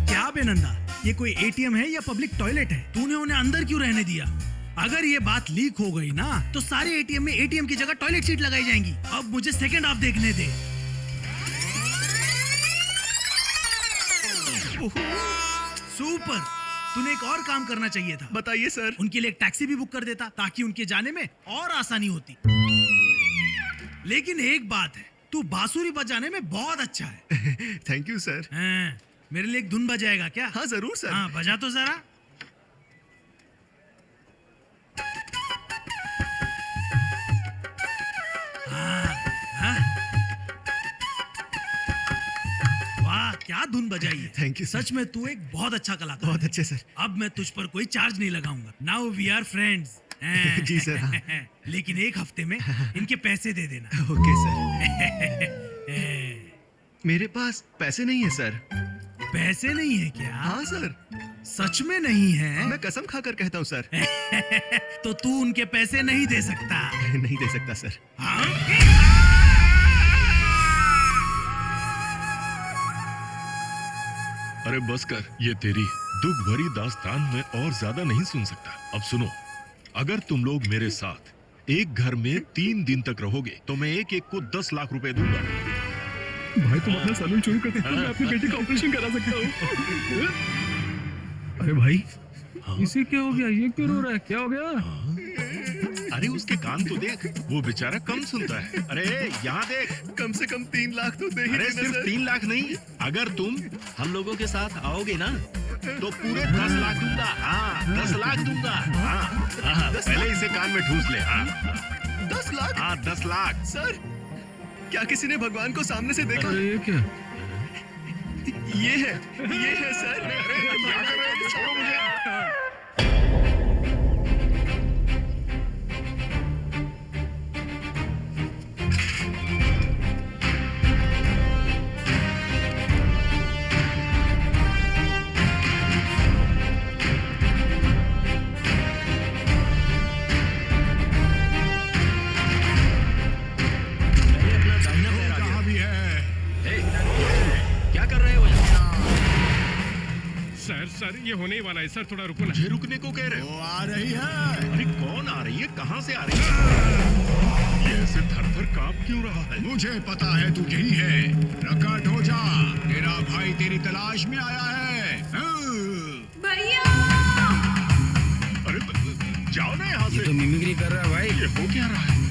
क्या बेनंदा, ये कोई एटीएम है या पब्लिक टॉयलेट है? तूने उन्हें अंदर क्यों रहने दिया? अगर ये बात लीक हो गई ना तो सारे एटीएम में एटीएम की जगह टॉयलेट सीट लगाई जाएंगी। अब मुझे सेकंड हाफ देखने दे। सुपर, तूने एक और काम करना चाहिए था। बताइए सर। उनके लिए एक टैक्सी भी बुक कर देता ताकि उनके जाने में और आसानी होती। लेकिन एक बात है, तू बांसुरी बजाने में बहुत अच्छा है। Thank you sir. मेरे लिए एक धुन बजाएगा क्या? हाँ जरूर सर। हाँ बजा तो जरा। वाह क्या धुन बजाई है। थैंक यू सच में तू एक बहुत अच्छा कलाकार। बहुत अच्छे सर। अब मैं तुझ पर कोई चार्ज नहीं लगाऊंगा। Now we are friends. जी सर। हाँ। लेकिन एक हफ्ते में इनके पैसे दे देना। Okay sir. मेरे पास पैसे नहीं है सर। पैसे नहीं है क्या? हाँ सर। सच में नहीं है? मैं कसम खाकर कहता हूँ सर। तो तू उनके पैसे नहीं दे सकता। नहीं दे सकता सर। अरे बस कर, ये तेरी दुख भरी दास्तान में और ज्यादा नहीं सुन सकता। अब सुनो, अगर तुम लोग मेरे साथ एक घर में 3 दिन तक रहोगे तो मैं एक एक को 10 लाख रुपए दूंगा। भाई तुम अपना सैलून शुरू कर दो, मैं अपनी बेटी का ऑपरेशन करा सकता हूँ। अरे भाई, इसे क्या हो गया? ये क्यों रो रहा है? क्या हो गया? अरे उसके कान तो देख, वो बेचारा कम सुनता है। अरे यहाँ देख, कम से कम 3 लाख तो दे ही अरे देना सिर्फ सर। 3 लाख नहीं, अगर तुम हम लोगों के साथ आओगे ना तो पूरे 10 लाख दूंगा। हाँ 10 लाख दूंगा। हाँ पहले इसे कान में ठूस ले। हाँ 10 लाख? हाँ 10 लाख। सर क्या किसी ने भगवान को सामने से देखा? ये क्या? ये है सर। अरे क्या कर रहे हो? छोड़ो मुझे। सर ये होने ही वाला है सर, थोड़ा रुको ना। मुझे रुकने को कह रहे हो? वो आ रही है। अरे कौन आ रही है? कहाँ से आ रही है? ये ऐसे थर-थर कांप क्यों रहा है? मुझे पता है तू यही है। प्रकट हो जा, तेरा भाई तेरी तलाश में आया है। भैया अरे जाओ ना यहाँ से। तो मिमिक्री कर रहा है भाई। ये हो क्या रहा है?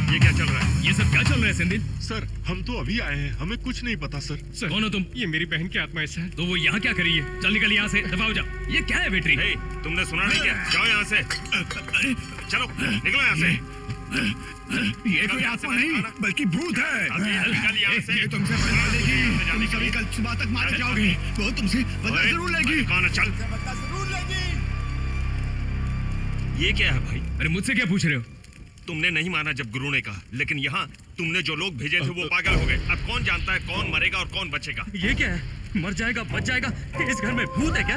ये क्या चल रहा है? ये सब क्या चल रहा है सेंदिल? सर हम तो अभी आए हैं, हमें कुछ नहीं पता सर। कौन हो तुम? ये मेरी बहन की आत्मा है सर। तो वो यहाँ क्या कर रही है? चल निकल यहाँ से, दबाओ जा। ये क्या है बेटरी? तुमने सुना नहीं क्या? जाओ यहाँ से। चलो निकलो यहाँ से। ये कोई आत्मा नहीं बल्कि भूत है। निकल यहाँ से। ये तुमसे बदला लेगी। तुम सभी कल सुबह तक मारे जाओगे। वो तुमसे बदला जरूर लेगी। कौन? चल। ये क्या है भाई? अरे मुझसे क्या पूछ रहे हो? तुमने नहीं माना जब गुरु ने कहा, लेकिन यहाँ तुमने जो लोग भेजे थे वो पागल हो गए। अब कौन जानता है कौन मरेगा और कौन बचेगा? ये क्या है? मर जाएगा बच जाएगा? इस घर में भूत है क्या?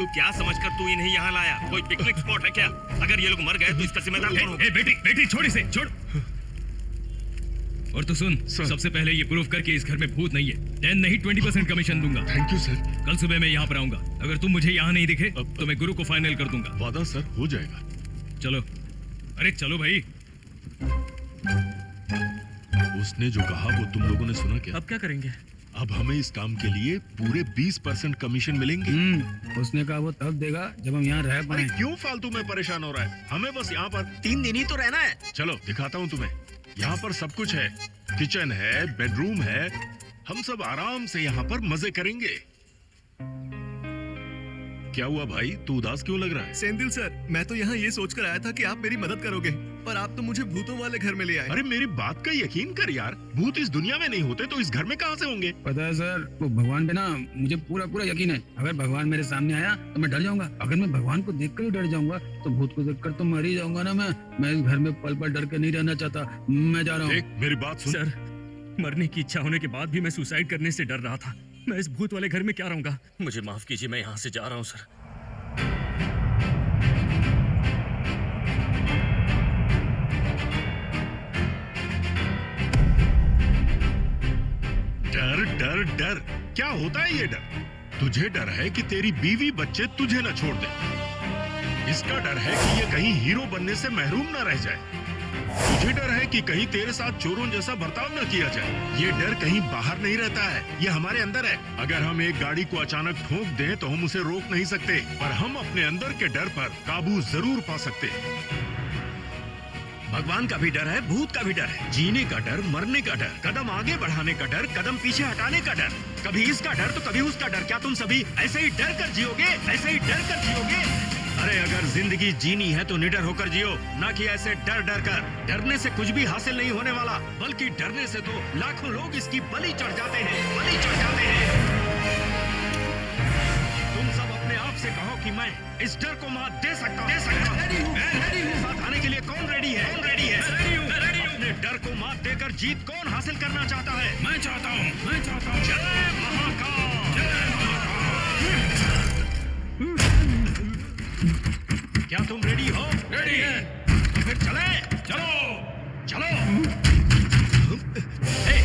क्या समझकर तू इन्हें यहाँ लाया? कोई पिकनिक स्पॉट है क्या? अगर ये लोग मर गए तो इसका जिम्मेदार कौन होगा? बेटी छोड़ इसे, छोड़। और तो सुन, सबसे पहले ये प्रूफ कर कि इस घर में भूत नहीं है। 10 नहीं 20% कमीशन दूंगा। Thank you sir. कल सुबह मैं यहाँ पर आऊंगा। अगर तुम मुझे यहाँ नहीं दिखे तो मैं गुरु को फाइनल कर दूंगा। वादा सर, हो जाएगा। चलो। अरे चलो भाई। उसने जो कहा वो तुम लोगों ने सुना क्या? अब क्या करेंगे? अब हमें इस काम के लिए पूरे 20% कमीशन मिलेंगे। उसने कहा वो तब देगा जब हम यहाँ रह अरे पाए। क्यों फालतू में परेशान हो रहा है? हमें बस यहाँ पर 3 दिन ही तो रहना है। चलो दिखाता हूँ तुम्हें। यहाँ पर सब कुछ है, किचन है, बेडरूम है। हम सब आराम से यहाँ पर मजे करेंगे। क्या हुआ भाई, तू उदास क्यों लग रहा है? सेंदिल सर, मैं तो यहाँ ये सोचकर आया था कि आप मेरी मदद करोगे, पर आप तो मुझे भूतों वाले घर में ले आए। अरे मेरी बात का यकीन कर यार, भूत इस दुनिया में नहीं होते तो इस घर में कहाँ से होंगे? पता है सर, वो भगवान पे ना मुझे पूरा पूरा यकीन है। अगर भगवान मेरे सामने आया तो मैं डर जाऊंगा। अगर मैं भगवान को देखकर ही डर जाऊंगा तो भूत को देखकर तो मर ही जाऊंगा ना। मैं इस घर में पल पल डर कर नहीं रहना चाहता। मैं जा रहा हूँ। मेरी बात सुन। सर, मरने की इच्छा होने के बाद भी मैं सुसाइड करने से डर रहा था। मैं इस भूत वाले घर में क्या रहूंगा? मुझे माफ कीजिए, मैं यहाँ से जा रहा हूँ सर। डर डर डर क्या होता है ये डर? तुझे डर है कि तेरी बीवी बच्चे तुझे न छोड़ दे। इसका डर है कि ये कहीं हीरो बनने से महरूम न रह जाए। तुझे डर है कि कहीं तेरे साथ चोरों जैसा बर्ताव न किया जाए। ये डर कहीं बाहर नहीं रहता है, ये हमारे अंदर है। अगर हम एक गाड़ी को अचानक ठोक दें तो हम उसे रोक नहीं सकते, पर हम अपने अंदर के डर पर काबू जरूर पा सकते हैं। भगवान का भी डर है, भूत का भी डर है। जीने का डर, मरने का डर, कदम आगे बढ़ाने का डर, कदम पीछे हटाने का डर। कभी इसका डर तो कभी उसका डर। क्या तुम सभी ऐसे ही डर कर जियोगे? ऐसे ही डर कर जियोगे? अरे अगर जिंदगी जीनी है तो निडर होकर जियो, ना कि ऐसे डर डर कर। डरने से कुछ भी हासिल नहीं होने वाला, बल्कि डरने से तो लाखों लोग इसकी बलि चढ़ जाते हैं, बलि चढ़ जाते हैं। तुम सब अपने आप से कहो कि मैं इस डर को मात दे सकता हूँ। मेरे साथ आने के लिए कौन रेडी है? कौन रेडी है? अपने डर को मात देकर जीत कौन हासिल करना चाहता है? मैं चाहता हूँ, मैं चाहता हूँ। जय महाकाल! जय क्या तुम रेडी हो? रेडी है। तो फिर चले, चलो, चलो। ए,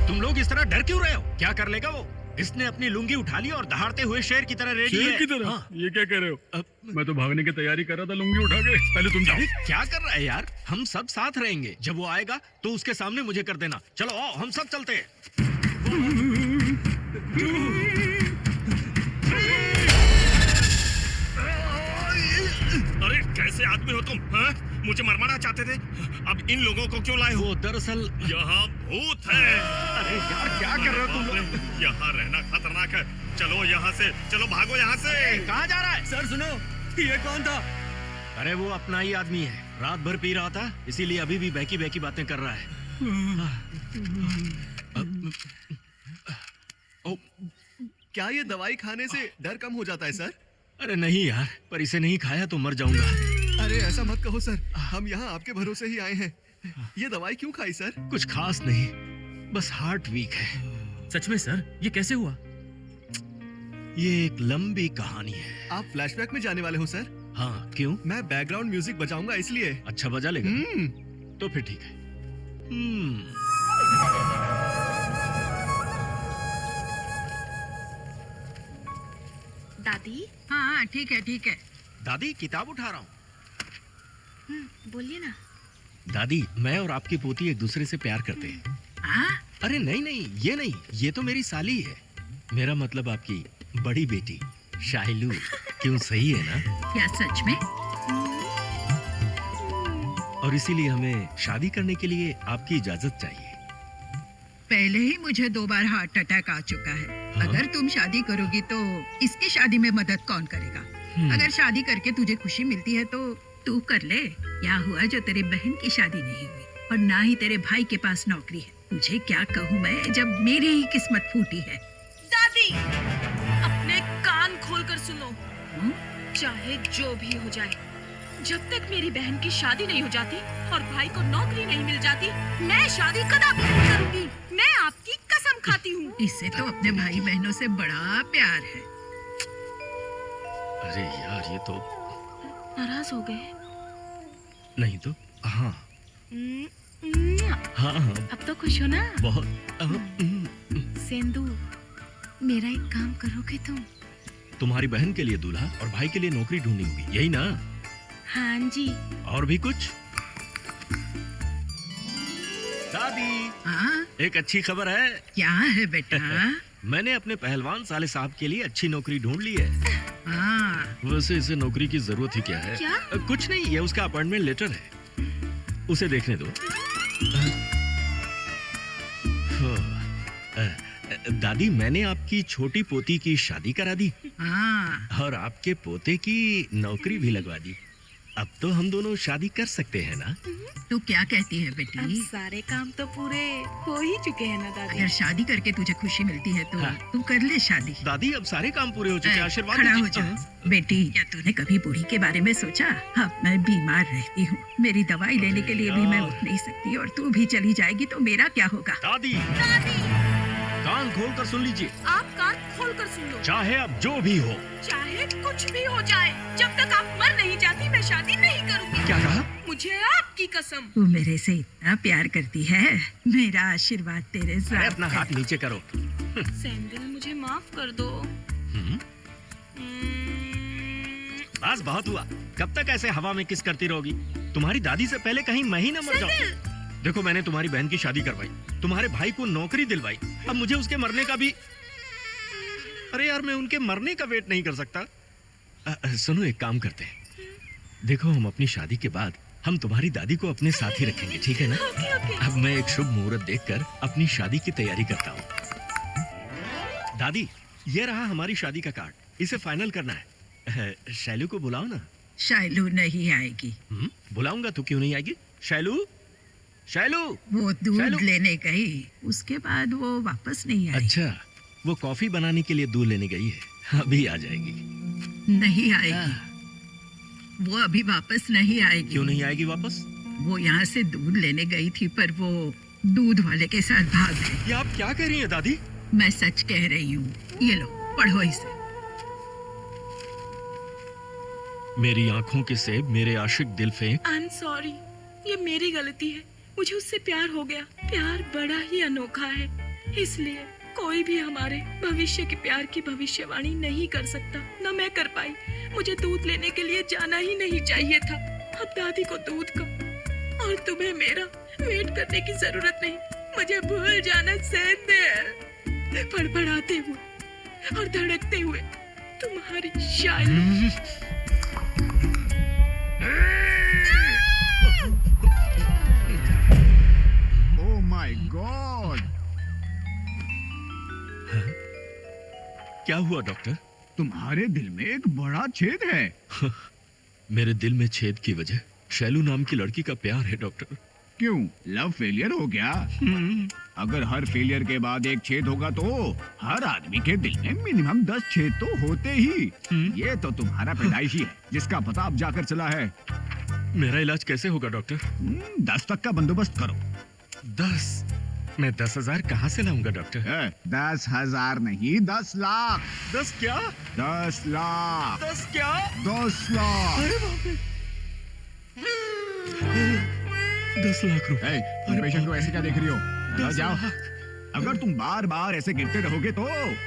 तुम लोग इस तरह डर क्यों रहे हो? क्या कर लेगा वो? इसने अपनी लुंगी उठा ली और दहाड़ते हुए शेर की तरह रेडी है। शेर की तरह? हाँ। ये क्या कह रहे हो? मैं तो भागने की तैयारी कर रहा था लुंगी उठा के। पहले तुम जाओ। क्या कर रहा है यार? हम सब साथ रहेंगे। जब वो आएगा तो उसके सामने मुझे कर देना। चलो आओ, हम सब चलते हैं। अरे कैसे आदमी हो तुम? हाँ? मुझे मरवाना चाहते थे, अब इन लोगों को क्यों लाए हो? वो दरअसल यहाँ भूत है। अरे यार क्या कर रहे हो तुम लोग? यहाँ रहना खतरनाक है। चलो यहाँ से, चलो भागो यहाँ से। कहाँ जा रहा है? सर सुनो, ये कौन था? अरे वो अपना ही आदमी है। रात भर पी रहा था, इसीलिए अभी भी बैकी बैकी बातें कर रहा है। ओ, क्या ये दवाई खाने से डर कम हो जाता है सर? अरे नहीं यार, पर इसे नहीं खाया तो मर जाऊंगा। अरे ऐसा मत कहो सर, हम यहाँ आपके भरोसे ही आए हैं। ये दवाई क्यों खाई सर? कुछ खास नहीं, बस हार्ट वीक है। सच में सर, ये कैसे हुआ? ये एक लंबी कहानी है। आप फ्लैशबैक में जाने वाले हो सर? हाँ, क्यों? मैं बैकग्राउंड म्यूजिक बजाऊंगा इसलिए। अच्छा बजा लेगा? तो फिर ठीक है। दादी? हाँ ठीक है ठीक है। दादी किताब उठा रहा हूँ। बोलिए ना। दादी, मैं और आपकी पोती एक दूसरे से प्यार करते हैं। अरे नहीं नहीं, ये नहीं, ये तो मेरी साली है। मेरा मतलब आपकी बड़ी बेटी शाइलू। क्यों, सही है ना? क्या सच में? और इसीलिए हमें शादी करने के लिए आपकी इजाजत चाहिए। पहले ही मुझे 2 बार हार्ट अटैक आ चुका है। हाँ? अगर तुम शादी करोगी तो इसकी शादी में मदद कौन करेगा? अगर शादी करके तुझे खुशी मिलती है तो तू कर ले। क्या हुआ जो तेरी बहन की शादी नहीं हुई और ना ही तेरे भाई के पास नौकरी है? मुझे क्या कहूँ मैं, जब मेरी ही किस्मत फूटी है। दादी, अपने कान खोलकर सुनो। चाहे जो भी हो जाए, जब तक मेरी बहन की शादी नहीं हो जाती और भाई को नौकरी नहीं मिल जाती, मैं शादी कदापि नहीं करूंगी। मैं आपकी कसम खाती हूँ। इससे तो अपने भाई बहनों से बड़ा प्यार है। अरे यार, ये तो नाराज हो गए? नहीं तो हाँ हाँ हाँ। अब तो खुश हो ना? बहुत। सेंदू, मेरा एक काम करोगे तुम? तुम्हारी बहन के लिए दूल्हा और भाई के लिए नौकरी ढूंढनी होगी, यही ना? हाँ जी। और भी कुछ? दादी, एक अच्छी खबर है। क्या है बेटा? मैंने अपने पहलवान साले साहब के लिए अच्छी नौकरी ढूंढ ली है। वैसे इसे नौकरी की जरूरत ही क्या है? क्या? कुछ नहीं, ये उसका अपॉइंटमेंट लेटर है, उसे देखने दो। दादी, मैंने आपकी छोटी पोती की शादी करा दी और आपके पोते की नौकरी भी लगवा दी। अब तो हम दोनों शादी कर सकते हैं ना? तू क्या कहती है बेटी? अब सारे काम तो पूरे हो ही चुके हैं ना दादी। अगर शादी करके तुझे खुशी मिलती है तो हाँ। तू कर ले शादी। दादी, अब सारे काम पूरे हो चुके हैं, आशीर्वाद खड़ा हो दीजिए। जा। बेटी, क्या तूने कभी बूढ़ी के बारे में सोचा? अब मैं बीमार रहती हूँ, मेरी दवाई लेने के लिए भी मैं उठ नहीं सकती और तू भी चली जाएगी तो मेरा क्या होगा? दादी, कान खोल कर सुन लीजिए। आप कान खोल कर सुन लो। चाहे अब जो भी हो। चाहे कुछ भी हो जाए, जब तक आप मर नहीं जाती मैं शादी नहीं करूंगी। क्या कहा? मुझे आपकी कसम। तू मेरे से इतना प्यार करती है, मेरा आशीर्वाद तेरे अरे साथ अपना हाथ नीचे करो। सैंडल, मुझे माफ कर दो। बस बहुत हुआ। कब तक ऐसे हवा में किस करती रहोगी? तुम्हारी दादी से पहले कहीं मैं ही न मर जाऊं। देखो, मैंने तुम्हारी बहन की शादी करवाई, तुम्हारे भाई को नौकरी दिलवाई, अब मुझे उसके मरने का भी। अरे यार, मैं उनके मरने का वेट नहीं कर सकता। सुनो, एक काम करते हैं। देखो, हम अपनी शादी के बाद हम तुम्हारी दादी को अपने साथ ही रखेंगे, ठीक है ना? अब मैं एक शुभ मुहूर्त देखकर अपनी शादी की तैयारी करता हूँ। दादी, ये रहा हमारी शादी का कार्ड, इसे फाइनल करना है। शैलू को बुलाओ ना। शाइलू नहीं आएगी। बुलाऊंगा तो क्यों नहीं आएगी? शैलू, शैलू। वो दूध शैलू। लेने गई, उसके बाद वो वापस नहीं आई। अच्छा, वो कॉफी बनाने के लिए दूध लेने गई है, अभी आ जाएगी। नहीं आएगी, वो अभी वापस नहीं आएगी। क्यों नहीं आएगी वापस? वो यहाँ से दूध लेने गई थी, पर वो दूध वाले के साथ भाग गई। ये आप क्या कह रही हैं दादी? मैं सच कह रही हूँ। ये लो, पढ़ो इसे। मेरी आंखों के सेब मेरे आशिक दिल फेंक। आई एम सॉरी, ये मेरी गलती है। मुझे उससे प्यार हो गया। प्यार बड़ा ही अनोखा है, इसलिए कोई भी हमारे भविष्य के प्यार की भविष्यवाणी नहीं कर सकता। न मैं कर पाई। मुझे दूध लेने के लिए जाना ही नहीं चाहिए था। अब दादी को दूध का और तुम्हें मेरा वेट करने की जरूरत नहीं। मुझे भूल जाना सैंडल। फड़फड़ाते हुए और धड़कते हुए तुम्हारी शायरी। Oh my God! क्या हुआ डॉक्टर? तुम्हारे दिल में एक बड़ा छेद है। मेरे दिल में छेद की वजह शैलू नाम की लड़की का प्यार है डॉक्टर। क्यों, लव फेलियर हो गया? अगर हर फेलियर के बाद एक छेद होगा तो हर आदमी के दिल में मिनिमम 10 छेद तो होते ही। ये तो तुम्हारा पैदाइशी है, जिसका पता अब जाकर चला है। मेरा इलाज कैसे होगा डॉक्टर? 10 तक का बंदोबस्त करो। 10? मैं 10,000 कहाँ से लाऊंगा डॉक्टर? 10,000 नहीं, 10 लाख। 10 क्या? 10 लाख। 10 क्या? 10 लाख। अरे बाप रे! 10 लाख रुपए। तुम पेशेंट को ऐसे क्या देख रही हो? जाओ। अगर तुम बार बार ऐसे गिरते रहोगे तो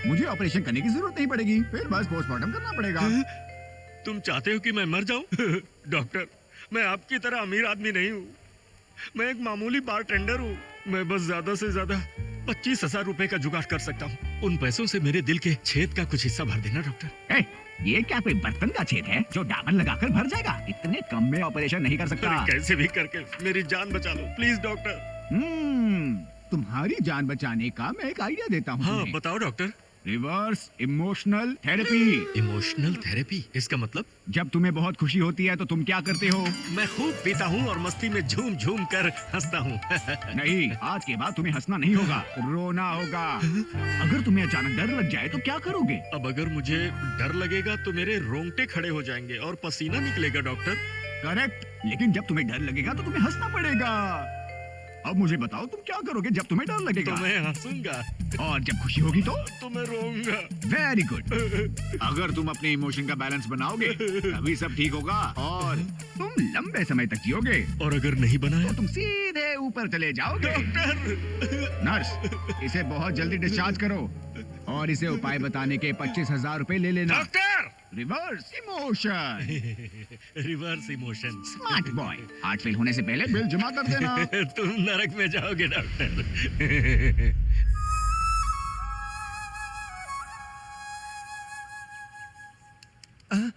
मुझे ऑपरेशन करने की जरूरत नहीं पड़ेगी, फिर बस पोस्टमार्टम करना पड़ेगा। तुम चाहते हो कि मैं मर जाऊं? डॉक्टर, मैं आपकी तरह अमीर आदमी नहीं हूँ। मैं एक मामूली बारटेंडर हूँ। मैं बस ज्यादा से ज्यादा 25,000 रुपए का जुगाड़ कर सकता हूँ। उन पैसों से मेरे दिल के छेद का कुछ हिस्सा भर देना डॉक्टर। ये क्या कोई बर्तन का छेद है जो डामर लगाकर भर जाएगा? इतने कम में ऑपरेशन नहीं कर सकता। कैसे भी करके मेरी जान बचा लो प्लीज डॉक्टर। तुम्हारी जान बचाने का मैं एक आइडिया देता हूँ। हाँ, बताओ doctor. Reverse emotional therapy. Emotional therapy? इसका मतलब? जब तुम्हें बहुत खुशी होती है तो तुम क्या करते हो? मैं खूब पीता हूँ और मस्ती में झूम झूम कर हंसता हूँ। नहीं, आज के बाद तुम्हें हंसना नहीं होगा, रोना होगा। अगर तुम्हें अचानक डर लग जाए तो क्या करोगे? अब अगर मुझे डर लगेगा तो मेरे रोंगटे खड़े हो जाएंगे और पसीना निकलेगा डॉक्टर। करेक्ट, लेकिन जब तुम्हें डर लगेगा तो तुम्हें हंसना पड़ेगा। अब मुझे बताओ, तुम क्या करोगे जब तुम्हें डर लगेगा? तो मैं हंसूंगा। और जब खुशी होगी तो मैं रोऊंगा। Very good. अगर तुम अपने इमोशन का बैलेंस बनाओगे तभी सब ठीक होगा और तुम लंबे समय तक जियोगे। और अगर नहीं बनाया तो तुम सीधे ऊपर चले जाओगे। डॉक्टर! नर्स, इसे बहुत जल्दी डिस्चार्ज करो और इसे उपाय बताने के 25,000 रुपए ले लेना। Doctor! Reverse emotion. Reverse emotion. Smart boy. Heart fail होने से पहले बिल जमा कर देना। तुम नरक में जाओगे डॉक्टर।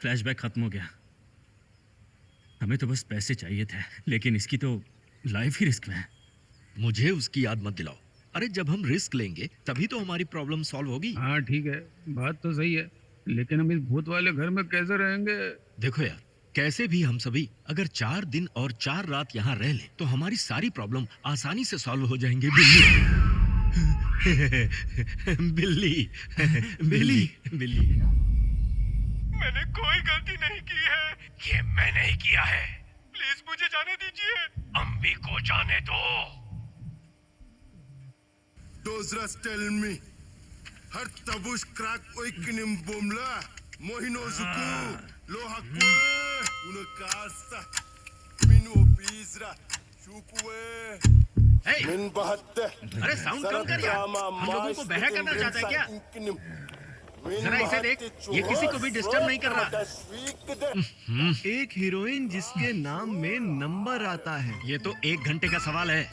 फ्लैशबैक खत्म हो गया। हमें तो बस पैसे चाहिए थे, लेकिन इसकी तो लाइफ ही रिस्क में है। मुझे उसकी याद मत दिलाओ। अरे जब हम रिस्क लेंगे तभी तो हमारी प्रॉब्लम सॉल्व होगी। हाँ ठीक है, बात तो सही है, लेकिन हम इस भूत वाले घर में कैसे रहेंगे? देखो यार, कैसे भी हम सभी अगर 4 दिन और 4 रात यहाँ रह लें तो हमारी सारी प्रॉब्लम आसानी से सॉल्व हो जाएंगे। बिल्ली बिल्ली बिल्ली मैंने कोई गलती नहीं की है। ये मैंने ही किया है। प्लीज मुझे जाने दीजिए। अम्बी को जाने दो। Dozras tell me, har tabush crack oikinim bomla, mohino zuku, lohakwe, una casa, minu bizra, shukwe. Min bahatte. अरे साउंड कम कर यार, हम लोगों को बहरा करना चाहता है क्या? जरा इसे देख, ये किसी को भी डिस्टर्ब नहीं कर रहा। एक हीरोइन जिसके नाम में नंबर आता है। ये तो 1 घंटे का सवाल है।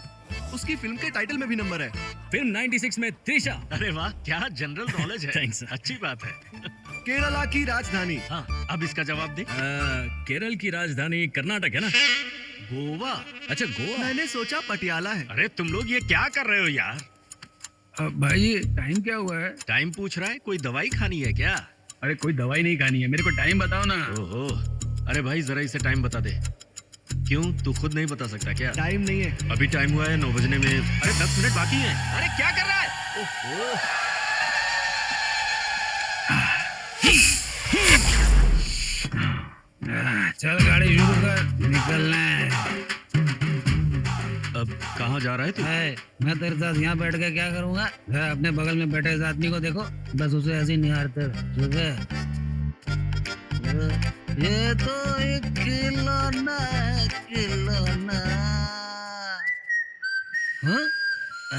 उसकी फिल्म के टाइटल में भी नंबर है। फिल्म 96 में त्रिशा। अरे वाह, क्या जनरल नॉलेज है। थैंक्स। अच्छी बात है। केरला की राजधानी। हाँ, अब इसका जवाब दे। केरल की राजधानी कर्नाटक है ना? गोवा। अच्छा गोवा। मैंने सोचा पटियाला है। अरे तुम लोग ये क्या कर रहे हो यार? भाई टाइम क्या हुआ है? टाइम पूछ रहा है? कोई दवाई खानी है क्या? अरे कोई दवाई नहीं खानी है, मेरे को टाइम बताओ ना। ओहो, अरे भाई जरा इसे टाइम बता दे। क्यों, तू खुद नहीं बता सकता क्या? टाइम नहीं है। अभी टाइम हुआ है 9 बजने में। अरे 10 मिनट बाकी हैं। अरे क्या कर रहा है? ओहो। चल गाड़ी शुरू कर, निकलना है। अब कहाँ जा रहा है तू? मैं तेरे साथ यहाँ बैठ के क्या करूँगा? अपने बगल में बैठे इस आदमी को देखो, बस उसे ऐसे निहारते रहो, ठीक है? ये तो एक खिलौना है, खिलौना। हाँ?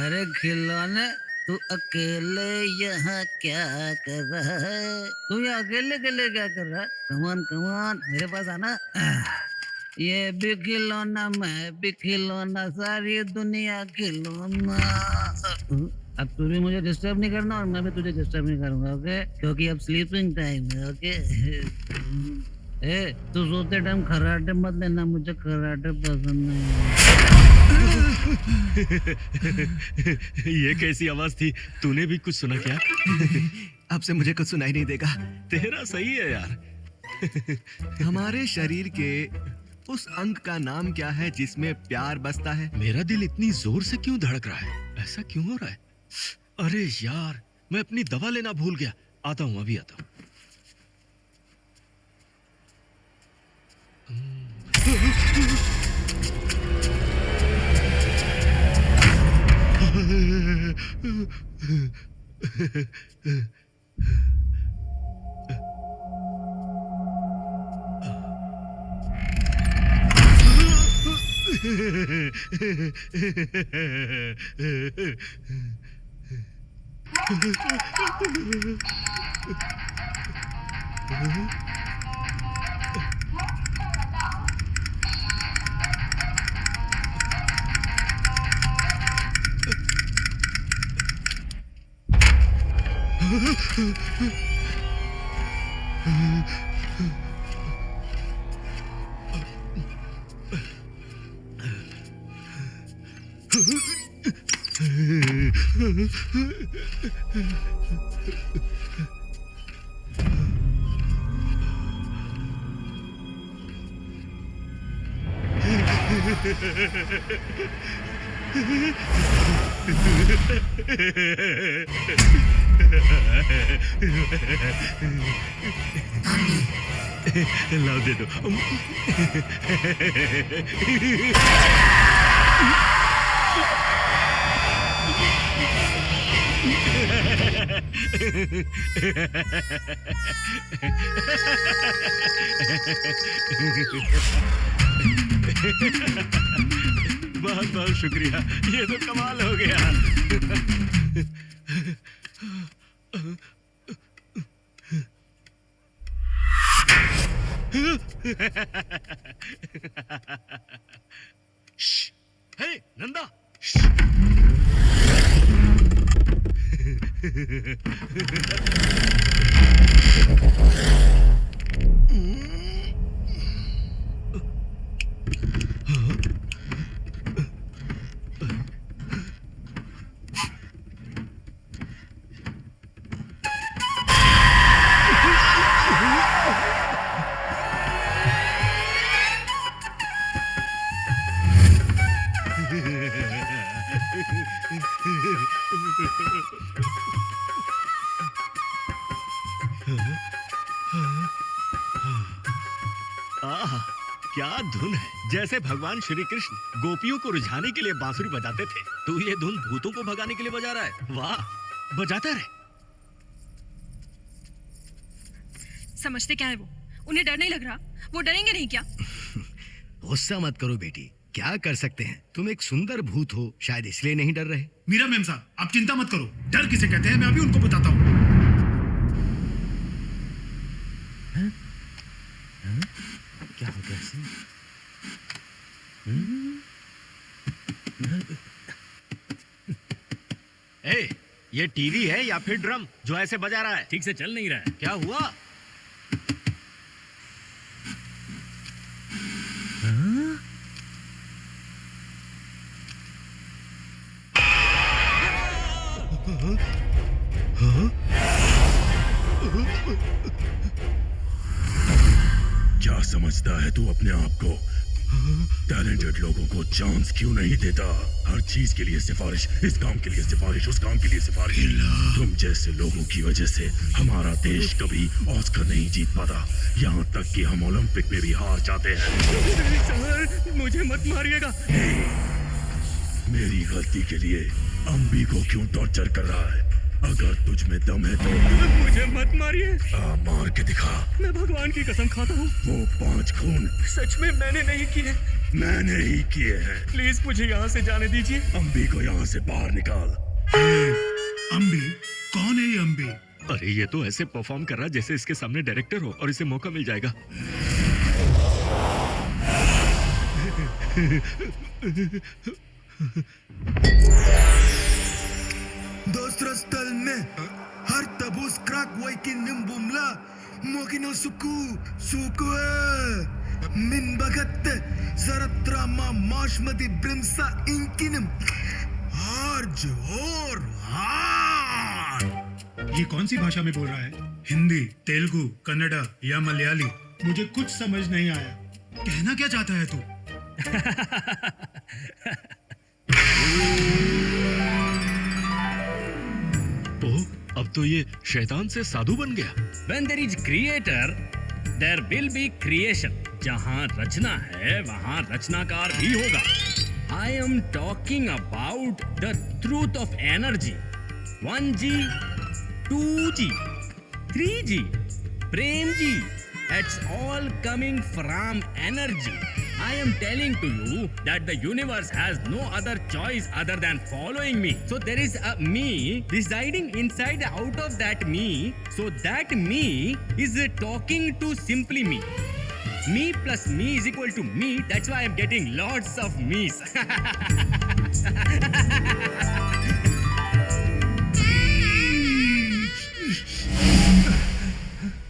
अरे खिलौने, तू अकेले यहाँ क्या कर रहा है? तू यहाँ अकेले अकेले क्या कर रहा है? कमान कमान, मेरे पास आना। ये भी खिलौना, मैं भी खिलौना, सारी दुनिया खिलौना। अब तू भी मुझे डिस्टर्ब नहीं करना और मैं भी तुझे डिस्टर्ब नहीं करूंगा, ओके? क्योंकि अब स्लीपिंग टाइम है, ओके? तू सोते टाइम खर्राटे मत लेना, मुझे खर्राटे पसंद नहीं। ये कैसी आवाज थी? तूने भी कुछ सुना क्या? अब से मुझे कुछ सुनाई नहीं देगा। तेरा सही है यार। हमारे शरीर के उस अंग का नाम क्या है जिसमें प्यार बसता है? मेरा दिल इतनी जोर से क्यों धड़क रहा है? ऐसा क्यों हो रहा है? अरे यार, मैं अपनी दवा लेना भूल गया। आता हूँ, अभी आता हूँ। लाओ दे दो। बहुत बहुत शुक्रिया, ये तो कमाल हो गया। हे नंदा, आह, क्या धुन है। जैसे भगवान श्री कृष्ण गोपियों को रिझाने के लिए बांसुरी बजाते थे, तू ये धुन भूतों को भगाने के लिए बजा रहा है। वाह, बजाता रहे। समझते क्या है वो? उन्हें डर नहीं लग रहा? वो डरेंगे नहीं क्या? गुस्सा मत करो बेटी, क्या कर सकते हैं। तुम एक सुंदर भूत हो, शायद इसलिए नहीं डर रहे। मीरा मैम साहब, आप चिंता मत करो। डर किसे कहते हैं मैं अभी उनको बताता हूँ। क्या हो गया इसे? ए, ये टीवी है या फिर ड्रम जो ऐसे बजा रहा है? ठीक से चल नहीं रहा है। क्या हुआ? क्या समझता है तू अपने आप को? टैलेंटेड लोगों को चांस क्यों नहीं देता? हर चीज के लिए सिफारिश, इस काम के लिए सिफारिश, उस काम के लिए सिफारिश। तुम जैसे लोगों की वजह से हमारा देश कभी ऑस्कर नहीं जीत पाता, यहाँ तक कि हम ओलंपिक में भी हार जाते हैं। सर, मुझे मत मारिएगा। मेरी गलती के लिए अम्बी को क्यों टॉर्चर कर रहा है? अगर तुझ में दम है तो मुझे मत मारिए। मार के दिखा। मैं भगवान की कसम खाता हूँ, वो 5 खून सच में मैंने नहीं किए। मैंने ही किए हैं। प्लीज मुझे यहाँ से जाने दीजिए। अम्बी को यहाँ से बाहर निकाल। अम्बी? कौन है ये अम्बी? अरे ये तो ऐसे परफॉर्म कर रहा है जैसे इसके सामने डायरेक्टर हो और इसे मौका मिल जाएगा। Dostrastal me har tabus krak waikin nimbumla mokino suku min bagat zaratrama mashmadi brimsa inkinim harj और हार। ये कौन सी भाषा में बोल रहा है? हिंदी, तेलुगु, कन्नड़ा या मलयाली? मुझे कुछ समझ नहीं आया। कहना क्या चाहता है तू? ओह, अब तो ये शैतान से साधु बन गया। When there is creator, there will be creation. जहाँ रचना है, वहाँ रचनाकार भी होगा। I am talking about the truth of energy. 1G, 2G, 3G, Prem Ji. It's all coming from energy. I am telling to you that the universe has no other choice other than following me. So there is a me residing inside out of that me. So that me is talking to simply me. Me plus me is equal to me. That's why I am getting lots of me's.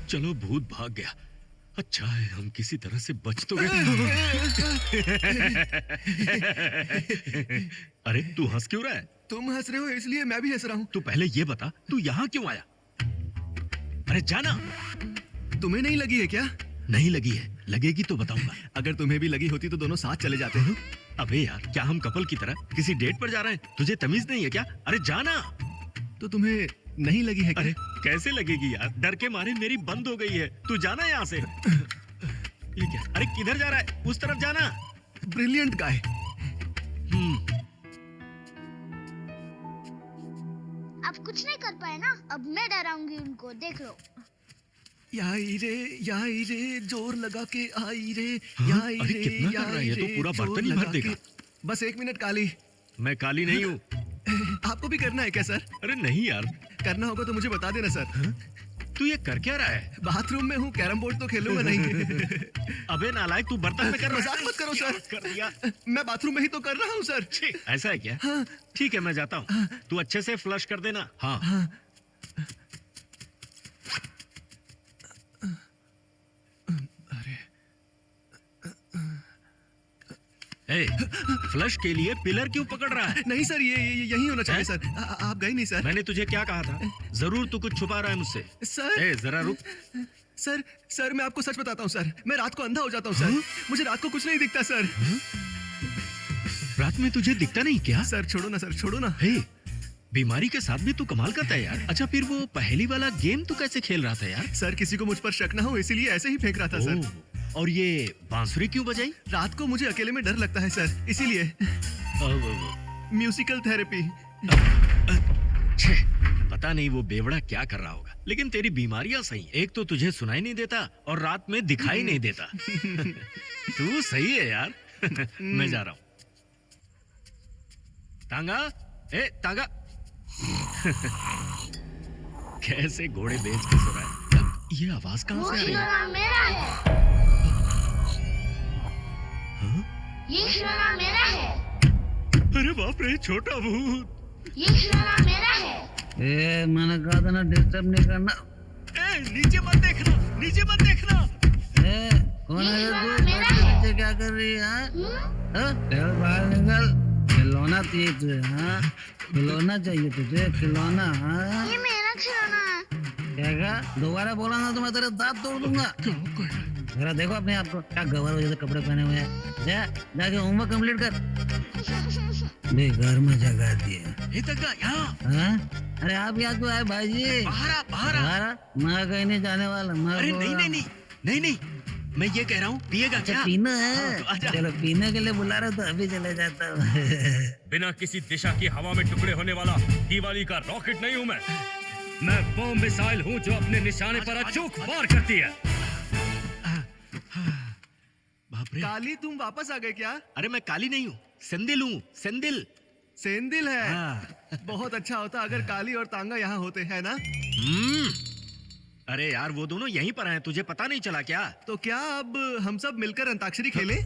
चलो भूत भाग गया। अच्छा है हम किसी तरह से बच तो गए। अरे तू हंस क्यों रहा है? तुम हंस रहे हो इसलिए मैं भी हंस रहा हूँ। तू पहले ये बता तू यहाँ क्यों आया? अरे जाना। तुम्हें नहीं लगी है क्या? नहीं लगी है, लगेगी तो बताऊंगा। अगर तुम्हें भी लगी होती तो दोनों साथ चले जाते हैं। अबे यार क्या हम कपल की तरह किसी डेट पर जा रहे हैं? तुझे तमीज नहीं है क्या? अरे जाना। तो तुम्हें नहीं लगी है क्या? अरे कैसे लगेगी यार, डर के मारे मेरी बंद हो गई है। तू जाना यहाँ से। ये क्या? अरे किधर जा रहा है? उस तरफ जाना। ब्रिलियंट गाय। अब कुछ नहीं कर पाए ना, अब मैं डराऊंगी उनको, देख लो। याई रे जोर लगा के आई रे। हाँ? अरे कितना कर रहा है? ये तो पूरा बर्तन ही भर देगा। बस 1 मिनट काली। मैं काली नहीं हूँ। आपको भी करना है क्या सर? अरे नहीं यार। करना होगा तो मुझे बता देना सर। हाँ? तू ये कर क्या रहा है? बाथरूम में हूँ, कैरम बोर्ड तो खेलूंगा नहीं। अबे नालायक तू बर्तन में कर रहा है। मजाक मत करो सर। कर दिया। मैं बाथरूम में ही तो कर रहा हूँ सर। ऐसा है क्या? हाँ। ठीक है मैं जाता हूँ। तू अच्छे से फ्लश कर देना। हाँ। ए, फ्लश के लिए पिलर क्यों पकड़ रहा है? नहीं सर, ये यही होना चाहिए सर। आप गए नहीं सर। मैंने तुझे क्या कहा था? जरूर तू कुछ छुपा रहा है मुझसे। सर। ए, जरा रुक। सर मैं आपको सच बताता हूँ सर, मैं रात को अंधा हो जाता हूँ सर। मुझे रात को कुछ नहीं दिखता सर। रात रात में तुझे दिखता नहीं क्या? सर छोड़ो ना, सर छोड़ो ना। हे, बीमारी के साथ भी तू कमाल करता है यार। अच्छा फिर वो पहली वाला गेम तू कैसे खेल रहा था यार? सर किसी को मुझ पर शक ना हो इसीलिए ऐसे ही फेंक रहा था सर। और ये बांसुरी क्यों बजाई? रात को मुझे अकेले में डर लगता है सर, इसीलिए। Musical therapy. पता नहीं वो बेवड़ा क्या कर रहा होगा, लेकिन तेरी बीमारियां सही। एक तो तुझे सुनाई नहीं देता और रात में दिखाई नहीं देता। तू सही है यार। मैं जा रहा हूँ। तांगा, ए तांगा। कैसे घोड़े बेच के सो रहा है। ये आवाज कहाँ से आ रही है? मेरा है। ये खिलौना मेरा है। अरे बाप रे, छोटा भूत। ये खिलौना मेरा है। मैंने कहा था ना डिस्टर्ब नहीं करना। नीचे मत देखना, नीचे मत देखना। कौन है तू? नीचे क्या कर रही है? चल बाहर निकल। खिलौना चाहिए तुझे? हाँ, खिलौना चाहिए तुझे? खिलौना? हाँ, ये मेरा खिलौना है। क्या कहा? दोबारा बोला ना तो मैं तेरे दांत तोड़ दूंगा। जरा देखो अपने आप को, क्या गवार हो जैसे कपड़े पहने हुए हैं। जाके होमवर्क कंप्लीट कर। घर में जगा दिया। अरे आप यहाँ क्यों आए भाईजी? बाहर मैं कहीं नहीं जाने वाला। अरे नहीं, मैं ये कह रहा हूँ, पिएगा क्या? पीना है? चलो पीने के लिए बुला रहे तो अभी चले जाता हूँ। बिना किसी दिशा की हवा में टुकड़े होने वाला दिवाली का रॉकेट नहीं हूँ मैं बॉम्ब मिसाइल हूँ जो अपने निशाने पर अचूक वार करती है। बाप रे। काली तुम वापस आ गए क्या? अरे मैं काली नहीं हूँ, सेंदिल हूँ। सेंदिल है। हाँ। बहुत अच्छा होता अगर काली और तांगा यहाँ होते, है ना? अरे यार वो दोनों यहीं पर हैं, तुझे पता नहीं चला क्या? तो क्या अब हम सब मिलकर अंताक्षरी खेलें?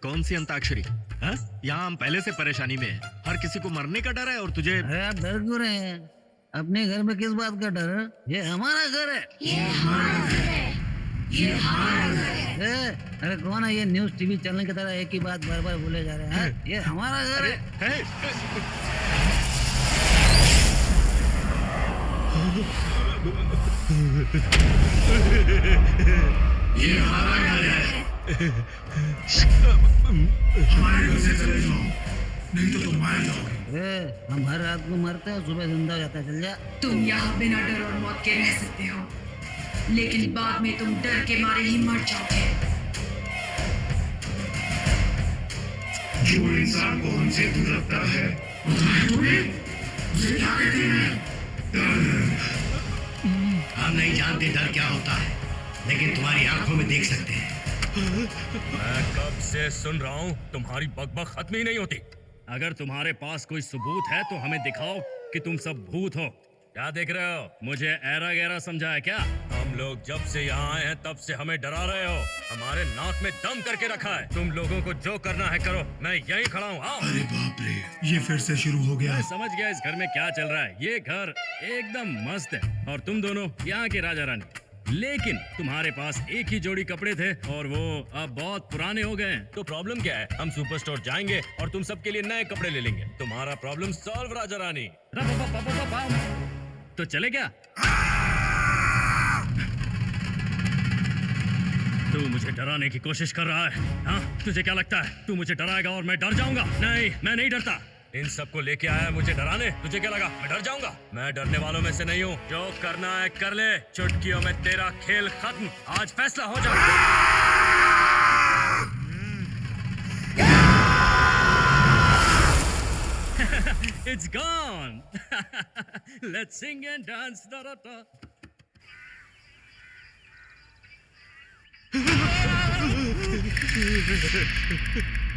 कौन सी अंताक्षरी? यहाँ हम पहले से परेशानी में हैं। हर किसी को मरने का डर है और तुझे। अरे आप डर क्यों रहे हैं? अपने घर में किस बात का डर है? ये हमारा घर है। अरे कौन है ये न्यूज़ टीवी चैनल की तरह एक ही बात बार बार बोले जा रहे हैं? ये हमारा घर है। ये हमारा घर है। हमारे घर से चले जाओ, नहीं तो तुम मार जाओगे। हम हर रात को मरते हैं, सुबह जिंदा हो जाता है। चल जा। तुम यहाँ बिना डर और मौत के रह सकते हो, लेकिन बाद में तुम डर के मारे ही मर जाओगे। जो इंसान को हमसे दूर रखता है उसे क्या कहते हैं? हम नहीं जानते डर क्या होता है, लेकिन तुम्हारी आंखों में देख सकते हैं। मैं कब से सुन रहा हूँ, तुम्हारी बकबक खत्म ही नहीं होती। अगर तुम्हारे पास कोई सबूत है तो हमें दिखाओ कि तुम सब भूत हो। क्या देख रहे हो? मुझे ऐरा गैरा समझा है क्या? हम लोग जब से यहाँ आए हैं तब से हमें डरा रहे हो, हमारे नाक में दम करके रखा है। तुम लोगों को जो करना है करो, मैं यहीं खड़ा हूँ। आओ। अरे बाप रे, ये फिर से शुरू हो गया। मैं समझ गया इस घर में क्या चल रहा है। ये घर एकदम मस्त है और तुम दोनों यहाँ के राजा रानी। लेकिन तुम्हारे पास एक ही जोड़ी कपड़े थे और वो अब बहुत पुराने हो गए हैं। तो प्रॉब्लम क्या है? हम सुपर स्टोर जाएंगे और तुम सबके लिए नए कपड़े ले लेंगे। तुम्हारा प्रॉब्लम सॉल्व राजा रानी। तो चले क्या? तू मुझे डराने की कोशिश कर रहा है? हाँ, तुझे क्या लगता है तू मुझे डराएगा और मैं डर जाऊंगा? नहीं, मैं नहीं डरता। इन सबको लेके आया मुझे डराने। तुझे क्या लगा मैं डर जाऊंगा? मैं डरने वालों में से नहीं हूँ। जो करना है कर ले, चुटकियों में तेरा खेल खत्म। आज फैसला हो जाए। It's gone. Let's sing and dance. Da, da, da.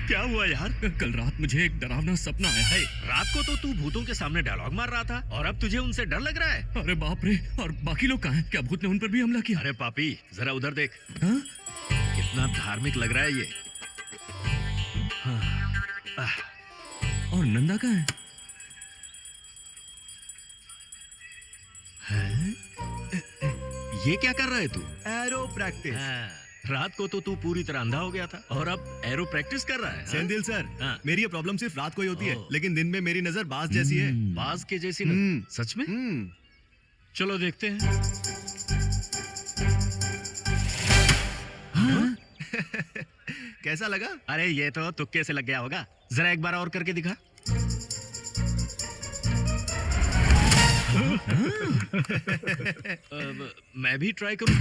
क्या हुआ यार? कल रात मुझे एक डरावना सपना आया है। रात को तो तू भूतों के सामने डायलॉग मार रहा था और अब तुझे उनसे डर लग रहा है? अरे बाप रे, और बाकी लोग कहाँ हैं? क्या भूत ने उन पर भी हमला किया? अरे पापी, जरा उधर देख। हाँ? कितना धार्मिक लग रहा है ये। हाँ। और नंदा कहाँ है? ये क्या कर रहा है तू? Arrow practice. रात को तो तू पूरी तरह अंधा हो गया था और अब एरो प्रैक्टिस कर रहा है। सेंदिल सर, मेरी ये प्रॉब्लम सिर्फ रात को ही होती है, लेकिन दिन में मेरी नजर बाज जैसी है। बाज के जैसी नजर? सच में? चलो देखते हैं। कैसा लगा? अरे ये तो तुक्के से लग गया होगा। जरा एक बार और करके दिखा। मैं भी ट्राई करूं।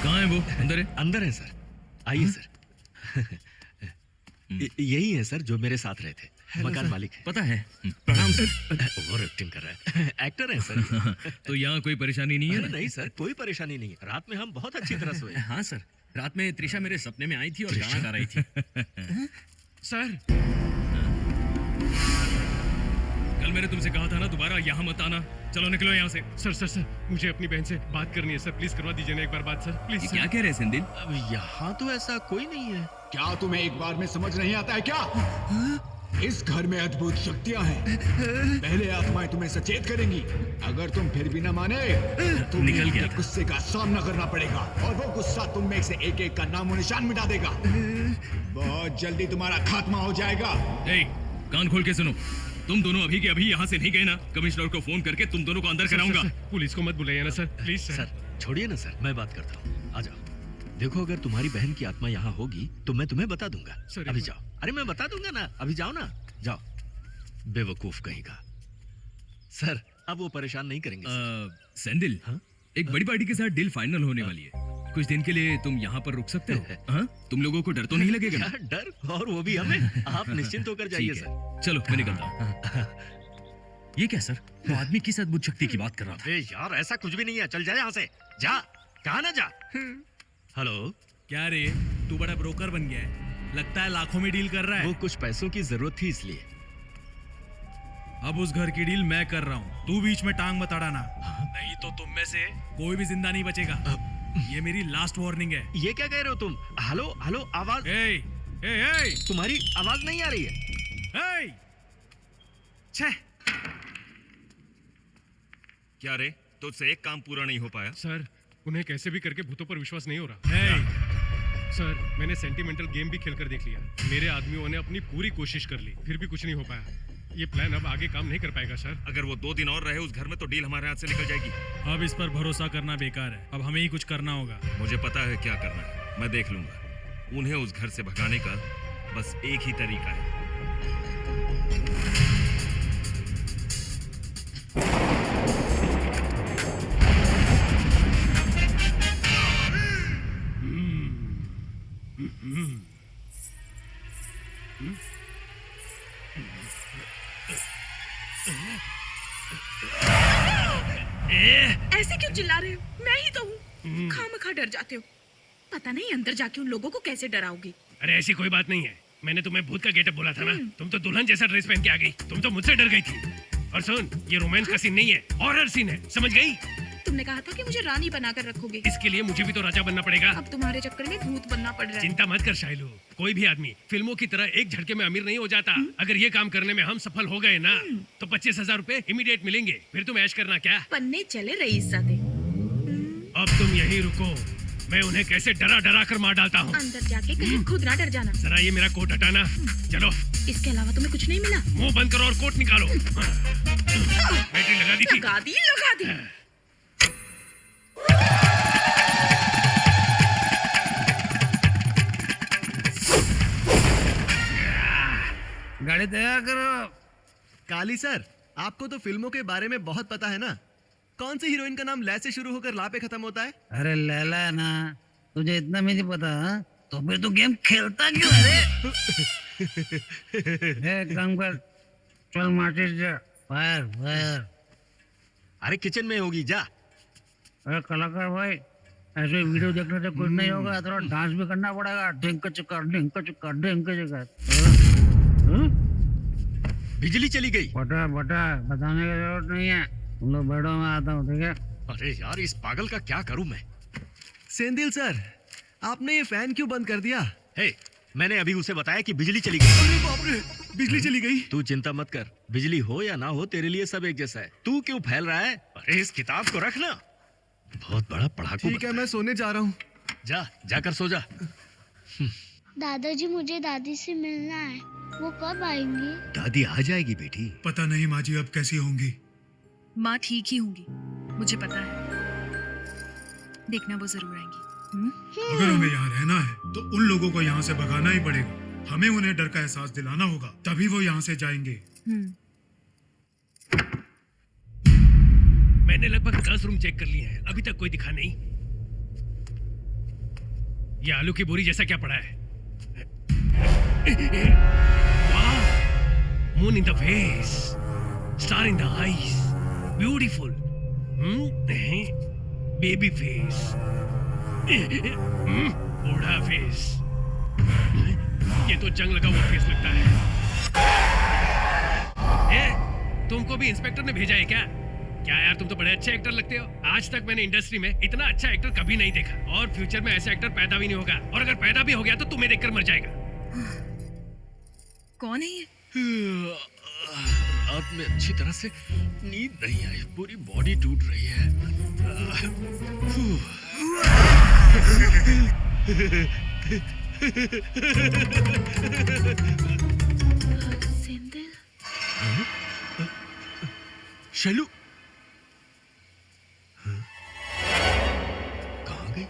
कहाँ है वो? अंदर है? अंदर है सर। आइए सर। यही है सर जो मेरे साथ रहे थे। मकान मालिक है। पता है। प्रणाम सर। ओवर एक्टिंग कर रहा है। एक्टर है सर। तो यहाँ कोई परेशानी नहीं है ना? नहीं सर, कोई परेशानी नहीं है। रात में हम बहुत अच्छी तरह सोए। हाँ सर, रात में त्रिशा मेरे सपने में आई थी और गाना गा रही थी। सर, कल मैंने तुमसे कहा था ना दोबारा यहाँ मत आना। चलो निकलो यहाँ से। सर, मुझे अपनी बहन से बात करनी है सर। प्लीज करवा दीजिए ना एक बार बात सर, प्लीज। क्या कह रहे सेंदिल? अब यहाँ तो ऐसा कोई नहीं है। क्या तुम्हें एक बार में समझ नहीं आता है क्या? इस घर में अद्भुत शक्तियां हैं। पहले आत्माएं तुम्हें सचेत करेंगी। अगर तुम फिर भी न माने तो निकल गया। गुस्से का सामना करना पड़ेगा और वो गुस्सा तुम में से एक एक का नामो निशान मिटा देगा। बहुत जल्दी तुम्हारा खात्मा हो जाएगा। कान खोल के सुनो। तुम दोनों अभी के अभी यहाँ से नहीं गए ना, कमिश्नर को फोन करके तुम दोनों को अंदर कराऊंगा। पुलिस को मत बुलाइए ना सर, प्लीज सर। छोड़िए ना सर, मैं बात करता हूँ। आ जाओ। देखो अगर तुम्हारी बहन की आत्मा यहाँ होगी तो मैं तुम्हें बता दूंगा। अभी जाओ। अरे मैं बता दूंगा ना, अभी जाओ ना, जाओ। बेवकूफ कहीं का। सर अब वो परेशान नहीं करेंगे। सेंदिल, एक बड़ी पार्टी के साथ डील फाइनल होने वाली है। कुछ दिन के लिए तुम यहाँ पर रुक सकते हो? हाँ? तुम लोगों को डर तो नहीं लगेगा ना? डर? और वो भी हमें? आप निश्चिंत होकर जाइए सर। चलो मैं निकलता हूँ। ये क्या सर? वो आदमी किस अद्भुत शक्ति की बात कर रहा था? यार ऐसा कुछ भी नहीं है। चल जा यहाँ से। जा। कहा ना जा। हेलो। क्या रे, तू बड़ा ब्रोकर बन गया है? लगता है लाखों में डील कर रहा है। वो कुछ पैसों की जरूरत थी इसलिए। अब उस घर की डील मैं कर रहा हूँ, तू बीच में टांग मत अड़ाना। नहीं तो तुम में से कोई भी जिंदा नहीं बचेगा। ये मेरी लास्ट वार्निंग है। ये क्या कह रहे हो तुम? हेलो हेलो, आवाज। तुम्हारी आवाज नहीं आ रही है। क्या रे, तुझसे एक काम पूरा नहीं हो पाया? सर, उन्हें कैसे भी करके भूतों पर विश्वास नहीं हो रहा। सर, मैंने सेंटिमेंटल गेम भी खेलकर देख लिया। मेरे आदमियों ने अपनी पूरी कोशिश कर ली, फिर भी कुछ नहीं हो पाया। ये प्लान अब आगे काम नहीं कर पाएगा सर। अगर वो 2 दिन और रहे उस घर में तो डील हमारे हाथ से निकल जाएगी। अब इस पर भरोसा करना बेकार है। अब हमें ही कुछ करना होगा। मुझे पता है क्या करना है, मैं देख लूंगा। उन्हें उस घर से भगाने का बस एक ही तरीका है। ऐसे क्यों चिल्ला रहे हो? मैं ही तो हूँ। खामखा डर जाते हो। पता नहीं अंदर जाके उन लोगों को कैसे डराओगी। अरे ऐसी कोई बात नहीं है। मैंने तुम्हें भूत का गेटअप बोला था ना। तुम तो दुल्हन जैसा ड्रेस पहन के आ गई। तुम तो मुझसे डर गई थी। और सुन, ये रोमांस का सीन नहीं है, हॉरर सीन है, समझ गई? तुमने कहा था कि मुझे रानी बनाकर रखोगे। इसके लिए मुझे भी तो राजा बनना पड़ेगा। अब तुम्हारे चक्कर में भूत बनना पड़ रहा है। चिंता मत कर शाइलू, कोई भी आदमी फिल्मों की तरह एक झटके में अमीर नहीं हो जाता। अगर ये काम करने में हम सफल हो गए ना तो 25,000 रुपए इमीडिएट मिलेंगे। फिर तुम ऐश करना। क्या पन्ने चले रईसज़ादे। अब तुम यहीं रुको, मैं उन्हें कैसे डरा डरा कर मार डालता हूँ। अंदर जाके कहीं खुद ना डर जाना। जरा ये मेरा कोट हटाना। चलो। इसके अलावा तुम्हें कुछ नहीं मिला? मुंह बंद करो और कोट निकालो। बैटरी लगा दी थी। लगा दी। गाड़ी तैयार करो। काली सर, आपको तो फिल्मों के बारे में बहुत पता है ना। कौन सी हीरोइन का नाम लै से शुरू होकर ला पे खत्म होता है? अरे लैला है ना, तुझे इतना भी नहीं पता? तो फिर तू गेम खेलता क्यों? अरे काम कर, चल माचिस जा। फायर। अरे किचन में होगी, जा। अरे कलाकार भाई, ऐसे वीडियो देखने से कुछ नहीं होगा, थोड़ा डांस भी करना पड़ेगा। ढिंक चुका। बिजली चली गई। बटा बताने की जरूरत नहीं है। तुम लोग बैठो, मैं आता हूँ, ठीक है? अरे यार, इस पागल का क्या करूं मैं? सेंदिल सर, आपने ये फैन क्यों बंद कर दिया? मैंने अभी उसे बताया कि बिजली चली गई। अरे बाप रे, बिजली चली गई। तू चिंता मत कर, बिजली हो या ना हो तेरे लिए सब एक जैसा है। तू क्यों फैल रहा है? अरे इस किताब को रखना, बहुत बड़ा पढ़ाकू। ठीक है, मैं सोने जा रहा हूँ। जाकर सो जा। दादाजी, मुझे दादी से मिलना है। वो कब आएंगी? दादी आ जाएगी बेटी। पता नहीं माँ जी अब कैसी होंगी। माँ ठीक ही होंगी। मुझे पता है, देखना वो जरूर आएंगी। अगर हमें यहाँ रहना है तो उन लोगों को यहाँ से भगाना ही पड़ेगा। हमें उन्हें डर का एहसास दिलाना होगा, तभी वो यहाँ से जाएंगे। मैंने लगभग 10 रूम चेक कर लिए हैं, अभी तक कोई दिखा नहीं। ये आलू की बोरी जैसा क्या पड़ा है? वाह! Moon in the face, star in the eyes, beautiful. Baby face, बूढ़ा फेस। ये तो जंग लगा हुआ फेस लगता है। तुमको भी इंस्पेक्टर ने भेजा है क्या? क्या यार, तुम तो बड़े अच्छे एक्टर लगते हो। आज तक मैंने इंडस्ट्री में इतना अच्छा एक्टर कभी नहीं देखा, और फ्यूचर में ऐसा एक्टर पैदा भी नहीं होगा, और अगर पैदा भी हो गया तो तुम्हें देखकर मर जाएगा। कौन है ये? रात में अच्छी तरह से नींद नहीं आई, पूरी बॉडी टूट रही है। सेंथिल? शैलू कहाँ गई?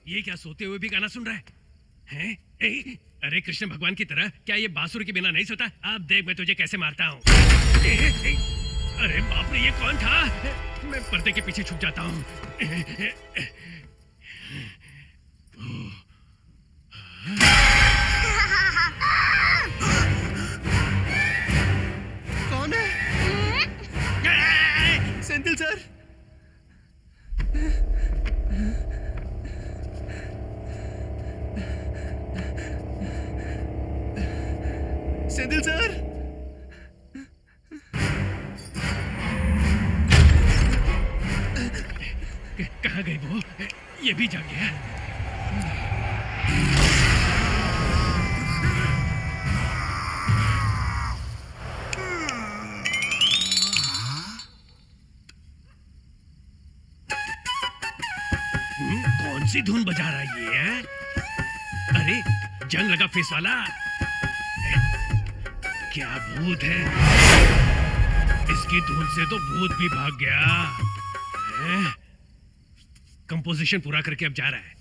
ये क्या सोते हुए भी गाना सुन रहा है? हैं? अरे कृष्ण भगवान की तरह क्या ये बांसुरी के बिना नहीं सोता? अब देख मैं तुझे कैसे मारता हूँ। अरे बाप रे, ये कौन था? मैं पर्दे के पीछे छुप जाता हूँ। कौन है? सेंथिल सर। सेंथिल सर। कहाँ गए वो? ये भी जाग गया। कौन सी धुन बजा रहा है ये? अरे जंग लगा फेस वाला, क्या भूत है? इसकी धुन से तो भूत भी भाग गया। कंपोजिशन पूरा करके अब जा रहा है।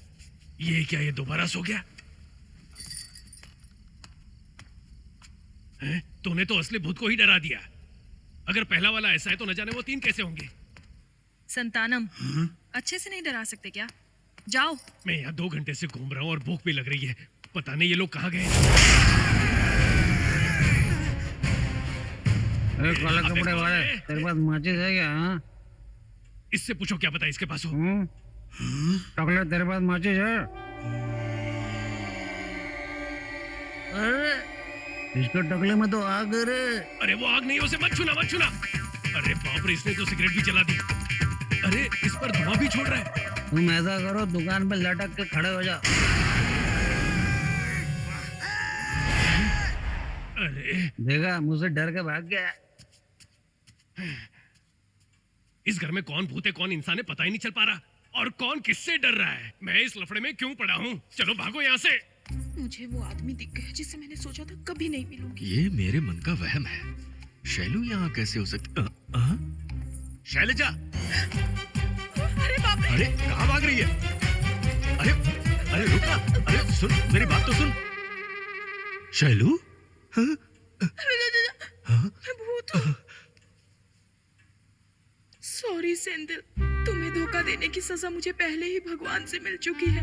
ये क्या, ये दोबारा सो गया? तूने तो असली भूत को ही डरा दिया। अगर पहला वाला ऐसा है तो न जाने वो 3 कैसे होंगे। संतानम, अच्छे से नहीं डरा सकते क्या? जाओ। मैं यहाँ 2 घंटे से घूम रहा हूँ और भूख भी लग रही है। पता नहीं ये लोग कहाँ गए। काला कपड़े वाले, तेरे पास माचिस है क्या? हाँ? इससे पूछो क्या पता इसके पास हो। चॉकलेट तेरे पास माचिस है? अरे इसके टकले में तो आग है रे। अरे वो आग नहीं, उसे मत छूना, मत छूना। अरे बाप रे, इसने तो सिगरेट भी जला दी। अरे इस पर धुआं भी छोड़ रहा है। तुम ऐसा करो, दुकान पे लटक के खड़े हो जाओ। अरे देखा, मुझसे डर के भाग गया। इस घर में कौन भूत है कौन इंसान है पता ही नहीं चल पा रहा, और कौन किससे डर रहा है। मैं इस लफड़े में क्यों पड़ा हूँ? चलो भागो यहाँ से। मुझे वो आदमी दिख गया जिससे मैंने सोचा था कभी नहीं मिलूंगी। ये मेरे मन का वहम है। शैलू यहाँ कैसे हो सकती? शैलजा! अरे बाप रे! अरे कहाँ भाग रही है? अरे अरे रुका! अरे सुन, मेरी बात तो सुन। शैलू? भूत। सॉरी सेंथिल, तुम्हें धोखा देने की सजा मुझे पहले ही भगवान से मिल चुकी है।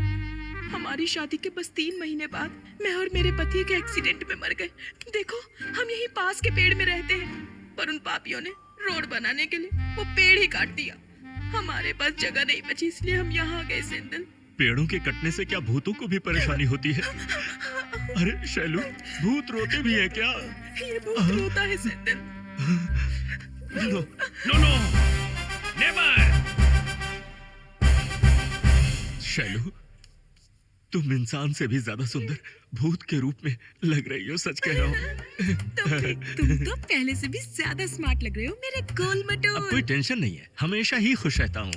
हमारी शादी के बस 3 महीने बाद मैं और मेरे पति एक एक्सीडेंट में मर गए। देखो, हम यहीं पास के पेड़ में रहते हैं, पर उन पापियों ने रोड बनाने के लिए वो पेड़ ही काट दिया। हमारे पास जगह नहीं बची, इसलिए हम यहाँ आ गए सेंथिल। पेड़ों के कटने से क्या भूतों को भी परेशानी होती है? अरे शैलू, भूत रोते भी है क्या? ये भूत रोता है Senthil. No no no, never. Shailu, तुम इंसान से भी ज्यादा सुंदर भूत के रूप में लग रही हो, सच कह रहा हूँ। तुम तो पहले से भी ज्यादा स्मार्ट लग रहे हो मेरे गोल अब मटोल। कोई टेंशन नहीं है, हमेशा ही खुश रहता हूँ।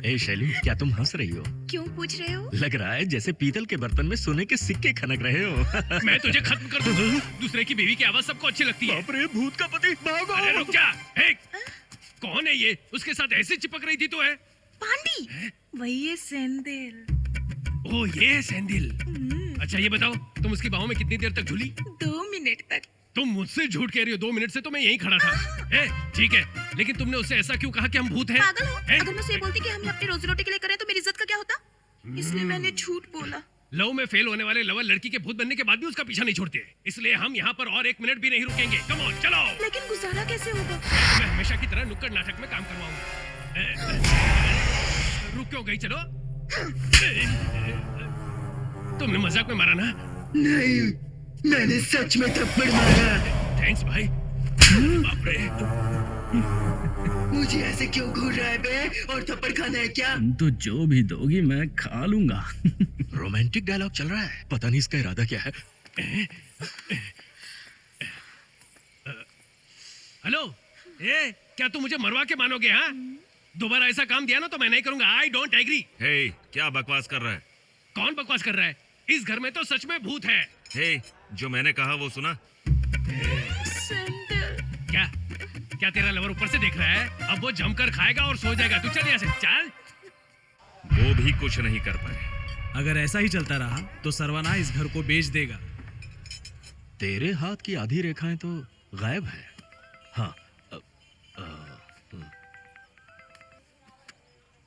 ए शैली, क्या तुम हंस रही हो? क्यों पूछ रहे हो? लग रहा है जैसे पीतल के बर्तन में सोने के सिक्के खनक रहे हो। मैं तुझे खत्म कर दूंगा। दूसरे की बीवी की आवाज सबको अच्छी लगती है। बाप रे, भूत का पति, भागो! अरे रुक जा। कौन है ये? उसके साथ ऐसे चिपक रही थी तो है? पांडी, वही है सेंदिल। ओ ये है सेंदिल। अच्छा ये बताओ, तुम उसकी बाहों में कितनी देर तक झूली? 2 मिनट तक। तुम मुझसे झूठ कह रही हो। 2 मिनट से तो मैं यहीं खड़ा था। ठीक है, लेकिन तुमने उससे ऐसा क्यों कहा कि हम भूत हैं? पागल हो? अगर मैं उसे बोलती कि हम अपनी रोजी रोटी के लिए करें तो मेरी इज्जत का क्या होता? इसलिए मैंने झूठ बोला। लव में फेल होने वाले लवर लड़की के भूत बनने के बाद भी उसका पीछा नहीं छोड़ते, इसलिए हम यहाँ पर और 1 मिनट भी नहीं रुकेंगे। कम ऑन, चलो। लेकिन गुजारा कैसे होगा? मैं हमेशा की तरह नुक्कड़ नाटक में काम करवाऊंगा। रुक क्यों गई? चलो। तुमने मजाक में मारा ना? नहीं, मैंने सच में थप्पड़ मारा। थैंक्स भाई। बाप रे। मुझे ऐसे क्यों घूर रहा है बे? और थप्पड़ खाना है क्या? तुम तो जो भी दोगी मैं खा लूंगा। रोमांटिक डायलॉग चल रहा है, पता नहीं इसका इरादा क्या है। हेलो, क्या तुम मुझे मरवा के मानोगे? हाँ, दोबारा ऐसा काम दिया ना तो मैं नहीं करूंगा। I don't agree. क्या बकवास कर रहा है? कौन बकवास कर रहा है? इस घर में तो सच में भूत है। जो मैंने कहा वो सुना? क्या तेरा लवर ऊपर से देख रहा है? अब वो जमकर खाएगा और सो जाएगा। तू चल यहाँ से, चल। वो भी कुछ नहीं कर पाए। अगर ऐसा ही चलता रहा तो सरवना इस घर को बेच देगा। तेरे हाथ की आधी रेखाएं तो गायब है। हाँ,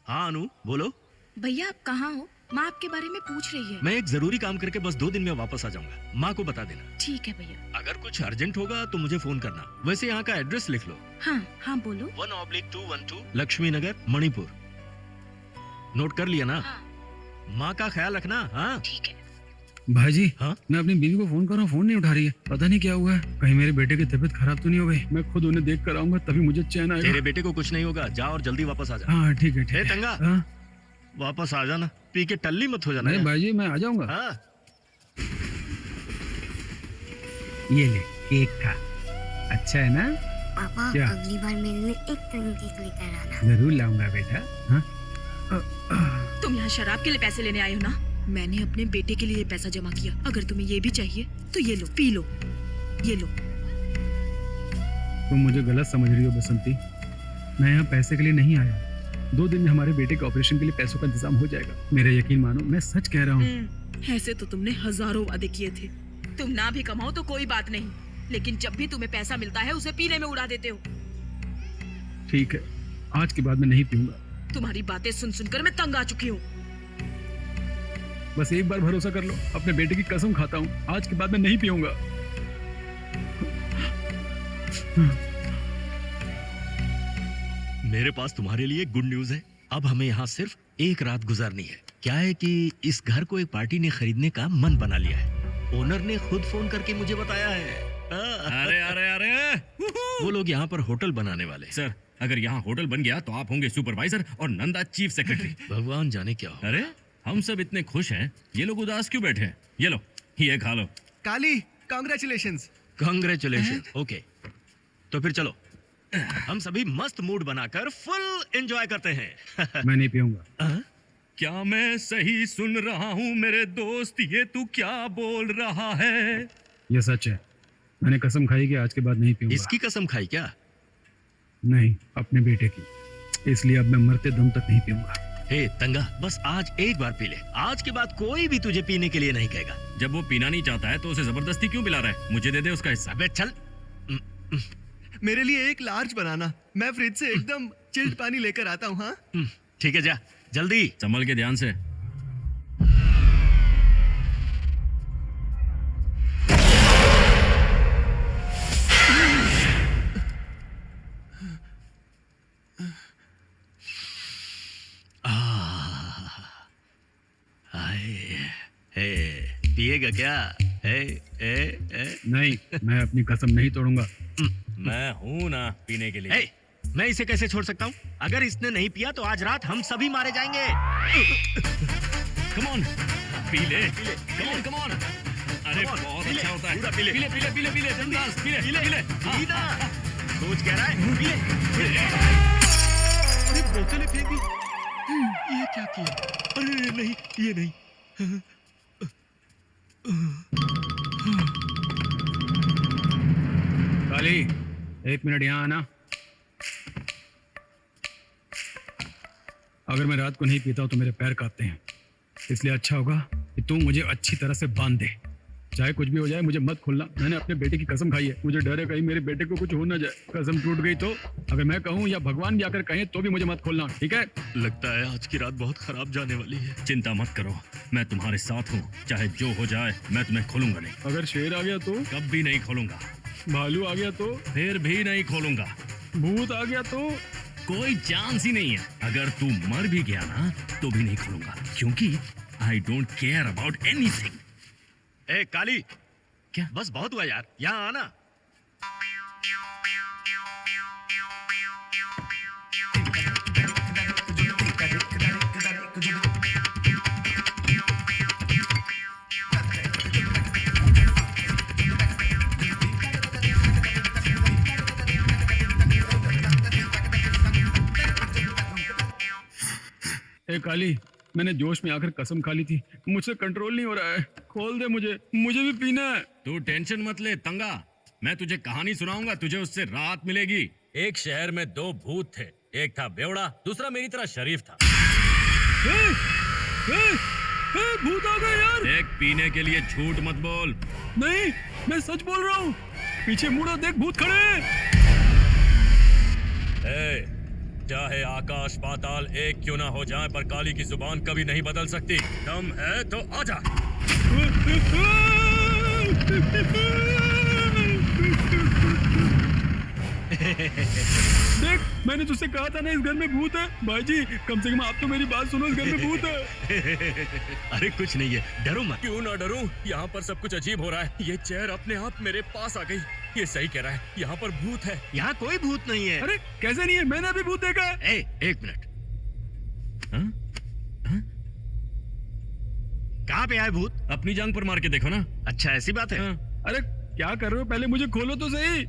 हाँ अनु, बोलो। भैया आप कहाँ हो? माँ आपके बारे में पूछ रही है। मैं एक जरूरी काम करके बस 2 दिन में वापस आ जाऊंगा। माँ को बता देना। ठीक है भैया। अगर कुछ अर्जेंट होगा तो मुझे फोन करना। वैसे यहाँ का एड्रेस लिख लो। हाँ बोलो। 1/212 लक्ष्मी नगर, मणिपुर। नोट कर लिया ना? हाँ। माँ का ख्याल रखना। हाँ ठीक है। भाईजी, हाँ? मैं अपनी बीवी को फोन कर रहा हूँ, फोन नहीं उठा रही है। पता नहीं क्या हुआ है। कहीं मेरे बेटे की तबीयत खराब तो नहीं हो गई? मैं खुद उन्हें देख कर आऊंगा तभी मुझे चैन आएगा। तेरे बेटे को कुछ नहीं होगा, जा और जल्दी वापस आ जा। हाँ ठीक है, ठीक है। तंगा, हाँ? वापस आ जाना, पी के टल्ली मत हो जाना। नहीं भाईजी, मैं आ जाऊंगा। हाँ। ये ले, केक खा। अच्छा है ना? पापा, क्या? अगली बार मेरे लिए एक टन केक लेकर आना। जरूर लाऊंगा बेटा। हाँ? तुम यहाँ शराब के लिए पैसे लेने आए हो ना? मैंने अपने बेटे के लिए पैसा जमा किया। अगर तुम्हें ये भी चाहिए तो ये लो, पी लो। ये लो। तुम मुझे गलत समझ रही हो बसंती। मैं यहाँ पैसे के लिए नहीं आया। 2 दिन में हमारे बेटे के ऑपरेशन के लिए पैसों का इंतजाम हो जाएगा। मेरा यकीन मानो, मैं सच कह रहा हूँ। ऐसे तो तुमने हजारों वादे किए थे। तुम ना भी कमाओ तो कोई बात नहीं, लेकिन जब भी तुम्हें पैसा मिलता है उसे पीने में उड़ा देते हो। ठीक है, आज के बाद मैं नहीं पीऊंगा। तुम्हारी बातें सुन सुनकर मैं तंग आ चुकी हूँ। बस एक बार भरोसा कर लो, अपने बेटे की कसम खाता हूँ, आज के बाद मैं नहीं पीऊंगा। मेरे पास तुम्हारे लिए गुड न्यूज है। अब हमें यहाँ सिर्फ 1 रात गुजारनी है। क्या है कि इस घर को एक पार्टी ने खरीदने का मन बना लिया है। ओनर ने खुद फोन करके मुझे बताया है। अरे अरे अरे, वो लोग यहाँ पर होटल बनाने वाले। सर, अगर यहाँ होटल बन गया तो आप होंगे सुपरवाइजर और नंदा चीफ सेक्रेटरी। भगवान जाने क्या हो। अरे हम सब इतने खुश हैं, ये लोग उदास क्यों बैठे हैं? ये लो, ये खा लो। काली, कांग्रेचुलेशंस। कांग्रेचुलेशन। ओके, तो फिर चलो हम सभी मस्त मूड बनाकर फुल एंजॉय करते हैं। मैं नहीं पीऊंगा। क्या मैं सही सुन रहा हूँ मेरे दोस्त? ये तू क्या बोल रहा है? ये सच है। मैंने कसम खाई कि आज के बाद नहीं पीऊंगा। इसकी कसम खाई क्या? नहीं, अपने बेटे की। इसलिए अब मैं मरते दम तक नहीं पीऊंगा। हे तंगा, बस आज एक बार पी ले। आज के बाद कोई भी तुझे पीने के लिए नहीं कहेगा। जब वो पीना नहीं चाहता है तो उसे जबरदस्ती क्यों पिला रहा है? मुझे दे दे उसका हिस्सा। अबे चल। मेरे लिए एक लार्ज बनाना। मैं फ्रिज से एकदम चिल्ड पानी लेकर आता हूँ। हाँ ठीक है, जा जल्दी। संभल के, ध्यान से। पिएगा क्या? नहीं, मैं अपनी कसम नहीं तोड़ूंगा। मैं हूं ना पीने के लिए। मैं इसे कैसे छोड़ सकता हूँ? अगर इसने नहीं पिया तो आज रात हम सभी मारे जाएंगे। कम ऑन पी ले कम ऑन अरे बहुत अच्छा होता है पूरा पी ले बिंदास पी ले सोच कह रहा है पी ले अरे बोतलें फेंक दी ये क्या किया अरे नहीं ये नहीं काली 1 मिनट यहाँ आना। अगर मैं रात को नहीं पीता हूं तो मेरे पैर कांपते हैं, इसलिए अच्छा होगा कि तू मुझे अच्छी तरह से बांध दे। चाहे कुछ भी हो जाए मुझे मत खोलना। मैंने अपने बेटे की कसम खाई है, मुझे डर है कहीं मेरे बेटे को कुछ हो ना जाए। कसम टूट गई तो अगर मैं कहूँ या भगवान भी आकर कहे तो भी मुझे मत खोलना, ठीक है? लगता है आज की रात बहुत खराब जाने वाली है। चिंता मत करो, मैं तुम्हारे साथ हूँ। चाहे जो हो जाए मैं तुम्हें खोलूंगा नहीं। अगर शेर आ गया तो? कभी नहीं खोलूंगा। भालू आ गया तो? फिर भी नहीं खोलूंगा। भूत आ गया तो? कोई चांस ही नहीं है। अगर तू मर भी गया ना तो भी नहीं खोलूंगा, क्योंकि I don't care about anything. ए काली, क्या बस बहुत हुआ यार, यहाँ आना। ए काली, मैंने जोश में आकर कसम खा ली थी, मुझसे कंट्रोल नहीं हो रहा है। खोल दे मुझे भी पीना है। तू टेंशन मत ले तंगा, मैं तुझे कहानी सुनाऊंगा, तुझे उससे राहत मिलेगी। एक शहर में 2 भूत थे, एक था बेवड़ा, दूसरा मेरी तरह शरीफ था। भूत आ गए यार। देख, पीने के लिए झूठ मत बोल। नहीं, मैं सच बोल रहा हूँ। पीछे मुड़ो, देख भूत खड़े हैं। चाहे आकाश पाताल एक क्यों ना हो जाए, पर काली की जुबान कभी नहीं बदल सकती। दम है तो आजा। देख, मैंने तुझसे कहा था ना इस घर में भूत है। भाई जी, कम से कम आप तो मेरी बात सुनो, इस घर में भूत है। अरे कुछ नहीं है, डरो मत। क्यों ना डरूं? यहाँ पर सब कुछ अजीब हो रहा है। ये चेयर अपने आप मेरे पास आ गई। ये सही कह रहा है, यहाँ पर भूत है। यहाँ कोई भूत नहीं है। अरे कैसे नहीं है? मैंने अभी भूत देखा है। एक मिनट, कहाँ पे आए भूत? अपनी जांग पर मार के देखो ना। अच्छा, ऐसी बात है। अरे क्या कर रहे हो? पहले मुझे खोलो तो सही।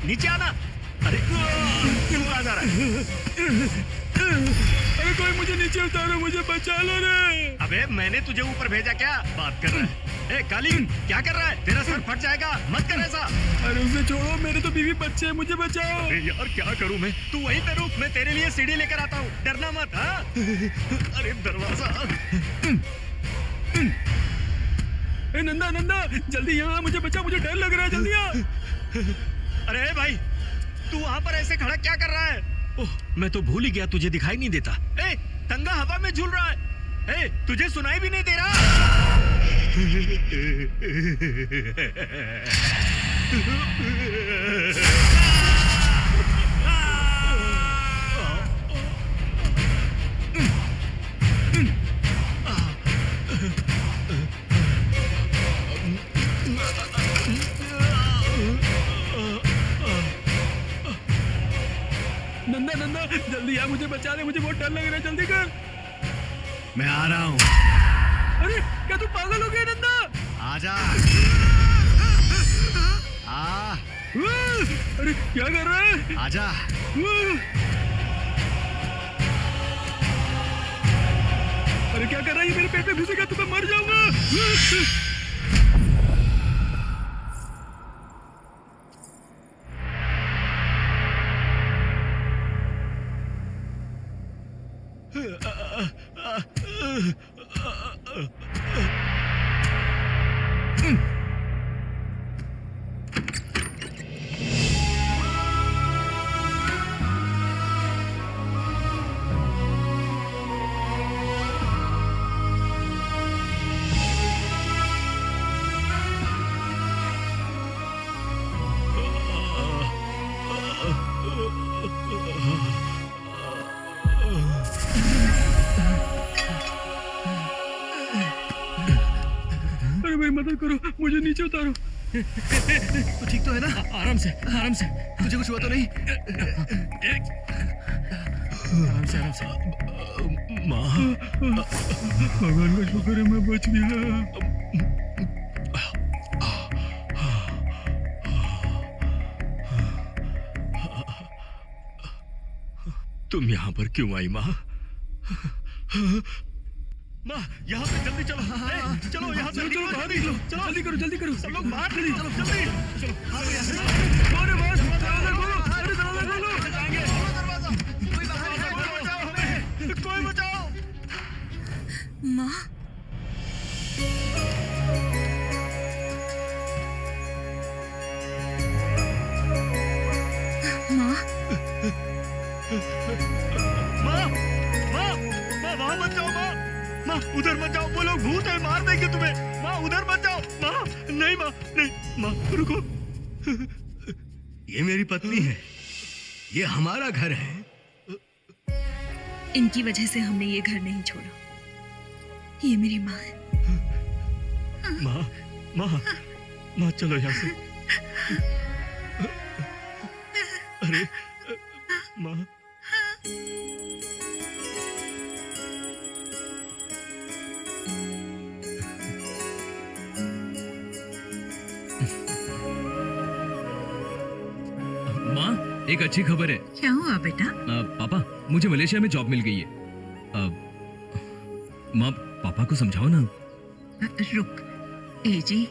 नीचे आना। अरे क्यों आ जा रहा है? अरे कोई मुझे नीचे उतारो, मुझे बचा लो रे। अबे मैंने तुझे ऊपर भेजा, क्या बात कर रहा है? ए काली, क्या कर रहा है? तेरा सर फट जाएगा, मत कर ऐसा। अरे उसे छोड़ो, मेरे तो बीवी बच्चे हैं, मुझे बचाओ। अरे यार क्या करूं मैं? तू वहीं पे रुक, मैं तेरे लिए सीढ़ी लेकर आता हूँ, डरना मत। हाँ? अरे दरवाजा। ए नंदा, जल्दी यहाँ, मुझे बचा, मुझे डर लग रहा है, जल्दी आ। अरे भाई, तू वहां पर ऐसे खड़ा क्या कर रहा है? ओह, मैं तो भूल ही गया, तुझे दिखाई नहीं देता। ए, तंगा हवा में झूल रहा है। ए, तुझे सुनाई भी नहीं दे रहा? नंदा, जल्दी आ, मुझे बचा ले, मुझे बहुत डर लग रहा है, जल्दी कर। मैं आ रहा हूँ। अरे क्या तू पागल हो गया नंदा? आजा। अरे क्या कर रहा है? आजा। अरे क्या कर रहा है? ये मेरे पेट में घुसेगा तो मैं मर जाऊंगा। मदद करो, मुझे नीचे उतारो। तो ठीक तो है ना? आराम से, आराम से। तुझे कुछ हुआ तो नहीं? आराम से, आराम से। माँ, भगवान का शुक्र है मैं बच गया। तुम यहाँ पर क्यों आई माँ? माँ, यहाँ पे जल्दी चलो। चलो यहाँ से, चलो बाहर निकलो, चलो जल्दी करो, जल्दी करो। सब लोग बाहर निकलो, चलो जल्दी। चलो अरे बस, दरवाजा खोलो, अरे दरवाजा खोलो। कोई बचाओ। माँ, माँ, माँ, माँ, माँ वहाँ मत जाओ माँ। माँ उधर मत जाओ, वो लोग भूत है, मार देंगे तुम्हें। माँ उधर मत जाओ। माँ नहीं, माँ नहीं, माँ रुको। ये मेरी पत्नी है, ये हमारा घर है। इनकी वजह से हमने ये घर नहीं छोड़ा। ये मेरी माँ है। माँ, माँ, माँ चलो यहाँ से। अरे माँ, माँ, एक अच्छी खबर है। क्या हुआ बेटा? पापा, मुझे मलेशिया में जॉब मिल गई है। माँ, पापा को समझाओ ना। रुक, ए जी,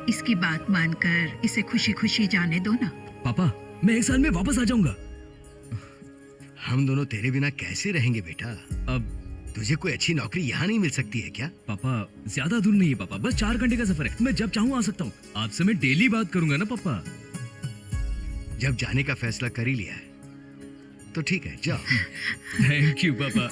इसकी बात मानकर इसे खुशी खुशी जाने दो ना। पापा, मैं 1 साल में वापस आ जाऊंगा। हम दोनों तेरे बिना कैसे रहेंगे बेटा? अब तुझे कोई अच्छी नौकरी यहाँ नहीं मिल सकती है क्या? पापा, ज्यादा दूर नहीं है पापा, बस 4 घंटे का सफर है। मैं जब चाहूँ आ सकता हूँ। आपसे मैं डेली बात करूंगा ना पापा। जब जाने का फैसला कर ही लिया है तो ठीक है, जाओ। थैंक यू पापा।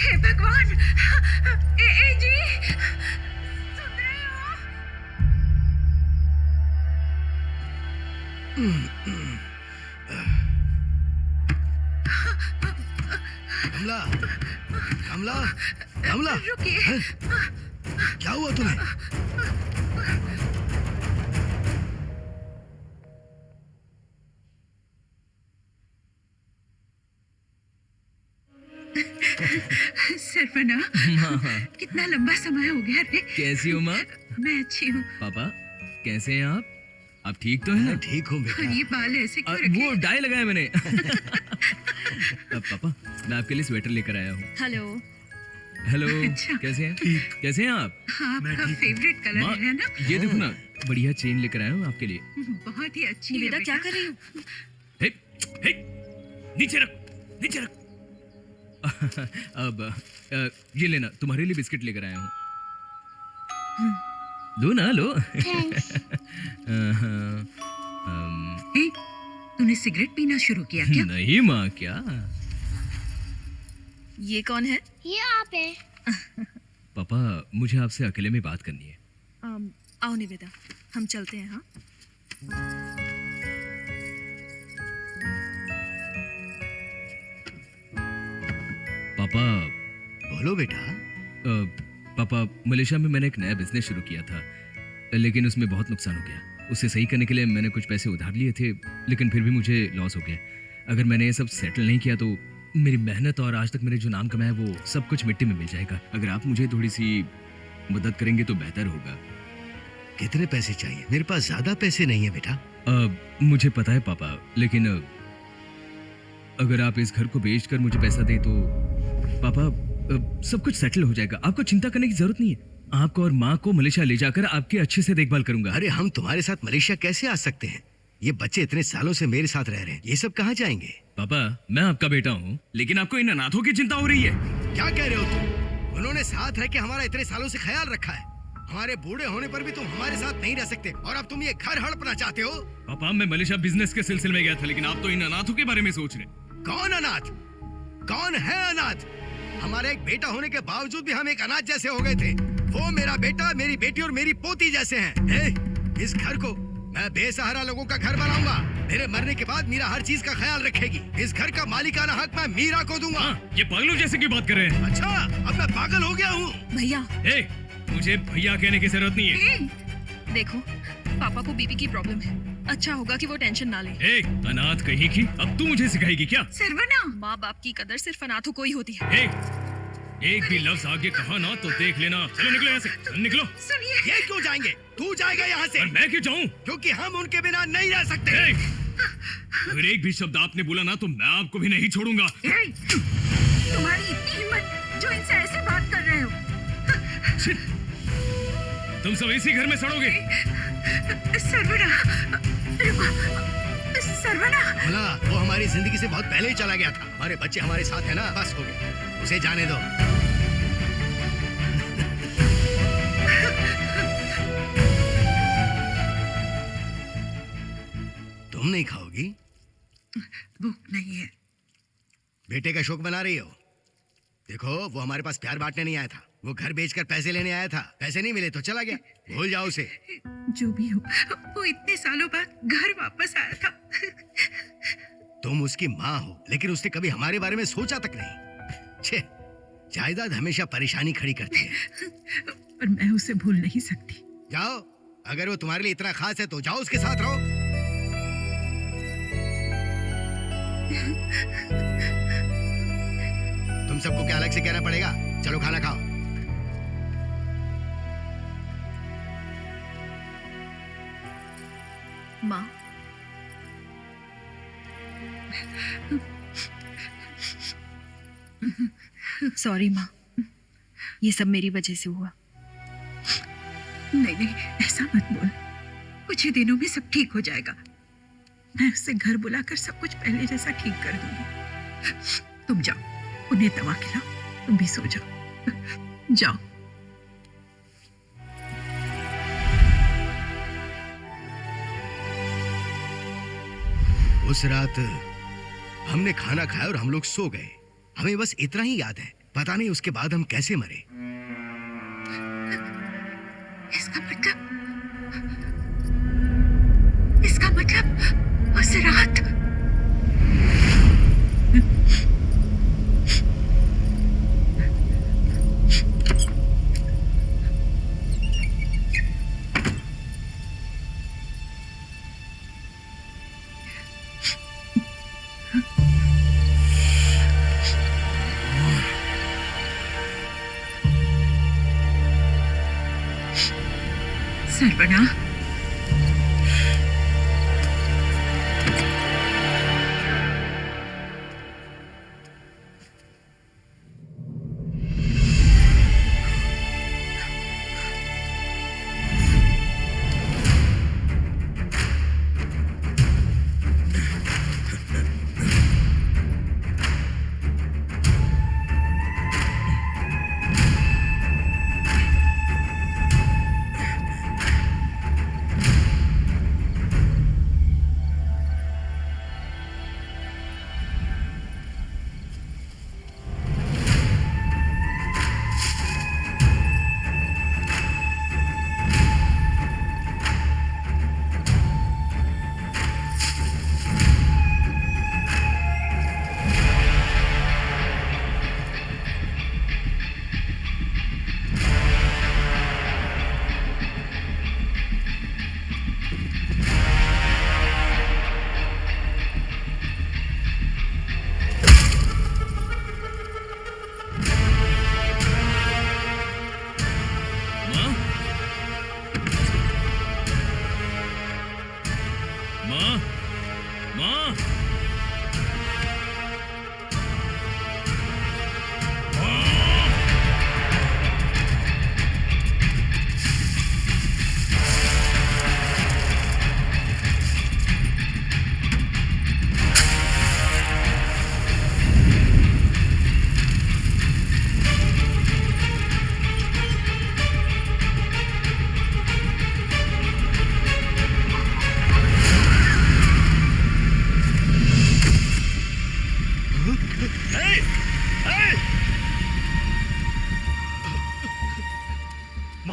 हे भगवान, ए जी, सुन रहे हो? कमला, कमला, कमला, रुकिए। हैं? क्या हुआ तुम्हें? सरवना, कितना लंबा समय हो गया रे। कैसी हो माँ? मैं अच्छी हूँ। पापा, कैसे हैं आप? आप ठीक तो हैं? मैं ठीक हूँ बेटा। और ये बाल ऐसे क्यों रखे? वो डाई लगाया मैंने। पापा, मैं आपके लिए स्वेटर लेकर आया हूँ। हेलो। हेलो, अच्छा। कैसे हैं? कैसे हैं आप? हाँ, आपका फेवरेट कलर माँ, है ना? ये देखो ना, बढ़िया चेन लेकर आया हूँ आपके लिए। बहुत ही अच्छी है बेटा। क्या कर रही हूँ? हे, हे, नीचे रख, नीचे रख। अब ये लेना, तुम्हारे लिए बिस्किट लेकर आया हूँ। लो ना, लो। तूने सिगरेट पीना शुरू किया क्या? नहीं माँ, क्या? ये कौन है? ये आप है। पापा, मुझे आपसे अकेले में बात करनी है। आओ निवेदा, हम चलते हैं। हाँ, पापा। बोलो बेटा। पापा, मलेशिया में मैंने एक नया बिजनेस शुरू किया था, लेकिन उसमें बहुत नुकसान हो गया। उसे सही करने के लिए मैंने कुछ पैसे उधार लिए थे, लेकिन फिर भी मुझे लॉस हो गया। अगर मैंने ये सब सेटल नहीं किया तो मेरी मेहनत और आज तक मैंने जो नाम कमाया वो सब कुछ मिट्टी में मिल जाएगा। अगर आप मुझे थोड़ी सी मदद करेंगे तो बेहतर होगा। कितने पैसे चाहिए? मेरे पास ज्यादा पैसे नहीं है बेटा। मुझे पता है पापा, लेकिन अगर आप इस घर को बेचकर मुझे पैसा दें तो पापा सब कुछ सेटल हो जाएगा। आपको चिंता करने की जरूरत नहीं है। आपको और माँ को मलेशिया ले जाकर आपकी अच्छे से देखभाल करूंगा। अरे हम तुम्हारे साथ मलेशिया कैसे आ सकते हैं? ये बच्चे इतने सालों से मेरे साथ रह रहे हैं, ये सब कहाँ जाएंगे? पापा मैं आपका बेटा हूँ, लेकिन आपको इन अनाथों की चिंता हो रही है। क्या कह रहे हो तुम? उन्होंने साथ रह के हमारा इतने सालों से ख्याल रखा है। हमारे बूढ़े होने पर भी तुम हमारे साथ नहीं रह सकते और अब तुम ये घर हड़पना चाहते हो? पापा मैं मलेशिया बिजनेस के सिलसिले में गया था, लेकिन आप तो इन अनाथों के बारे में सोच रहे। कौन अनाथ? कौन है अनाथ? हमारे एक बेटा होने के बावजूद भी हम एक अनाथ जैसे हो गए थे। वो मेरा बेटा, मेरी बेटी और मेरी पोती जैसे हैं। इस घर को मैं बेसहारा लोगों का घर बनाऊंगा। मेरे मरने के बाद मीरा हर चीज का ख्याल रखेगी। इस घर का मालिकाना हक मैं मीरा को दूंगा। ये पागलों जैसे क्यों बात कर रहे हैं? अच्छा, अब मैं पागल हो गया हूँ? भैया मुझे भैया कहने की जरूरत नहीं है। देखो, पापा को बीपी की प्रॉब्लम है। अच्छा होगा कि वो टेंशन ना ले। अनाथ कहीं की, अब तू मुझे सिखाएगी क्या? सरवना, माँ बाप की कदर सिर्फ अनाथों को ही होती है। एक भी लफ्ज आगे कहा ना तो देख लेना। चलो निकलो यहाँ से, चलो निकलो। सुनिए, ये क्यों जाएंगे? तू जाएगा यहाँ से। और मैं क्यों जाऊँ? क्योंकि हम उनके बिना नहीं रह सकते। अगर एक भी शब्द आपने बोला ना तो मैं आपको भी नहीं छोड़ूंगा। तुम्हारी इतनी हिम्मत जो इनसे ऐसे बात कर रहे हो। तुम सब इसी घर में सड़ोगे। सरवना, सरवना। भला वो हमारी जिंदगी से बहुत पहले ही चला गया था। हमारे बच्चे हमारे साथ है ना, बस हो गया, उसे जाने दो। तुम नहीं खाओगी? भूख नहीं है। बेटे का शौक बना रही हो? देखो, वो हमारे पास प्यार बांटने नहीं आया था, वो घर बेचकर पैसे लेने आया था। पैसे नहीं मिले तो चला गया, भूल जाओ उसे। जो भी हो, वो इतने सालों बाद घर वापस आया था। तुम उसकी माँ हो, लेकिन उसने कभी हमारे बारे में सोचा तक नहीं। छे, जायदाद हमेशा परेशानी खड़ी करती है। पर मैं उसे भूल नहीं सकती। जाओ, अगर वो तुम्हारे लिए इतना खास है तो जाओ उसके साथ रहो। तुम सबको क्या अलग से कहना पड़ेगा? चलो खाना खाओ। माँ, सॉरी माँ, ये सब मेरी वजह से हुआ। नहीं, ऐसा मत बोल। कुछ ही दिनों में सब ठीक हो जाएगा। मैं उससे घर बुलाकर सब कुछ पहले जैसा ठीक कर दूंगी। तुम जाओ, उन्हें दवा खिलाओ, तुम भी सो जाओ। जाओ। उस रात हमने खाना खाया और हम लोग सो गए। हमें बस इतना ही याद है, पता नहीं उसके बाद हम कैसे मरे। इसका मतलब उस रात सरवना,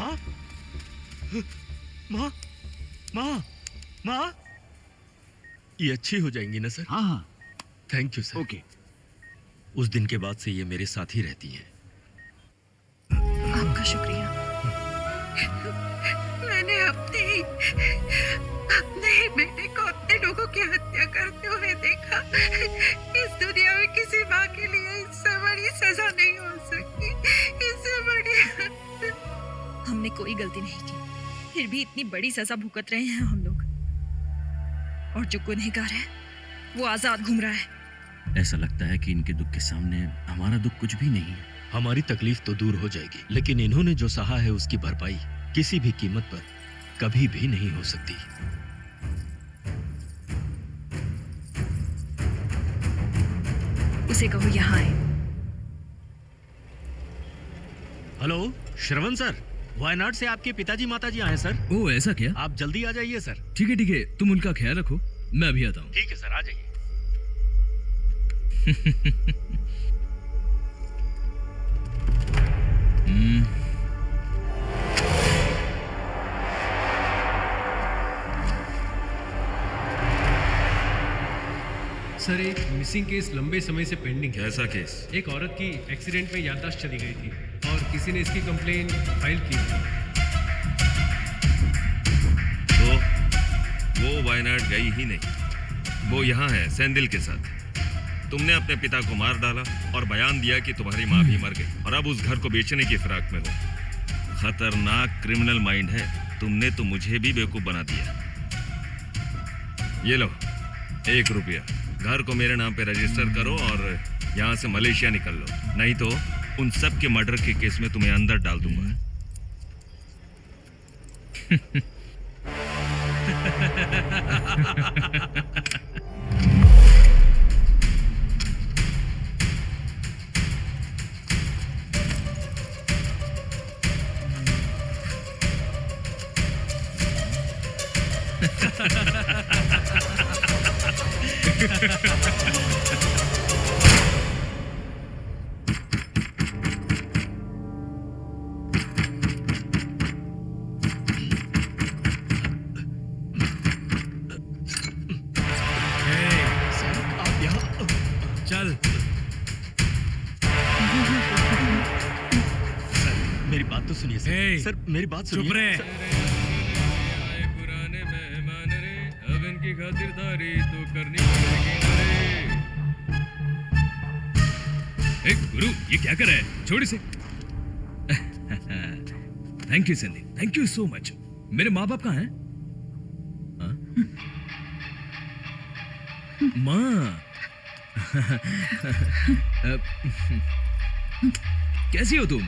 माँ माँ माँ माँ ये अच्छी हो जाएंगी ना सर? हाँ हाँ थैंक यू सर। ओके। उस दिन के बाद से ये मेरे साथ ही रहती हैं। आपका शुक्रिया। मैंने अपने ही बेटे को अपने लोगों की हत्या करते हुए देखा। इस दुनिया में किसी माँ के लिए इससे बड़ी सजा नहीं हो सकती। इससे बड़ी हमने कोई गलती नहीं की, फिर भी इतनी बड़ी सजा भुगत रहे हैं हम लोग। और जो गुनहगार है वो आजाद घूम रहा है। ऐसा लगता है कि इनके दुख के सामने हमारा दुख कुछ भी नहीं है। हमारी तकलीफ तो दूर हो जाएगी, लेकिन इन्होंने जो सहा है उसकी भरपाई किसी भी कीमत पर कभी भी नहीं हो सकती। उसे कहो यहाँ आए। हेलो श्रवण सर, वायनाड से आपके पिताजी माताजी आए सर। ओ ऐसा क्या? आप जल्दी आ जाइए सर। ठीक है, तुम उनका ख्याल रखो, मैं अभी आता हूँ। ठीक है सर, आ जाइए। सर, एक मिसिंग केस लंबे समय से पेंडिंग है। कैसा केस? एक औरत की एक्सीडेंट में याददाश्त चली गई थी और किसी ने इसकी कंप्लेन फाइल की थी। तो वो वायनाड गई ही नहीं, वो यहाँ है सेंदिल के साथ। तुमने अपने पिता को मार डाला और बयान दिया कि तुम्हारी माँ भी मर गई और अब उस घर को बेचने की फिराक में हो। खतरनाक क्रिमिनल माइंड है। तुमने तो मुझे भी बेवकूफ बना दिया। ये लो 1 रुपया, घर को मेरे नाम पे रजिस्टर करो और यहाँ से मलेशिया निकल लो, नहीं तो उन सब के मर्डर के केस में तुम्हें अंदर डाल दूंगा। चल। मेरी बात तो सुनिए सर। सर मेरी बात सुनिए। चुप रहे। पुराने मेहमान रे, अब इनकी खातिरदारी तो करनी पड़ेगी रे। गुरु, ये क्या कर रहा है? छोड़ इसे। Thank you Sandeep, thank you so much. मेरे माँ बाप कहाँ हैं? माँ कैसी हो तुम?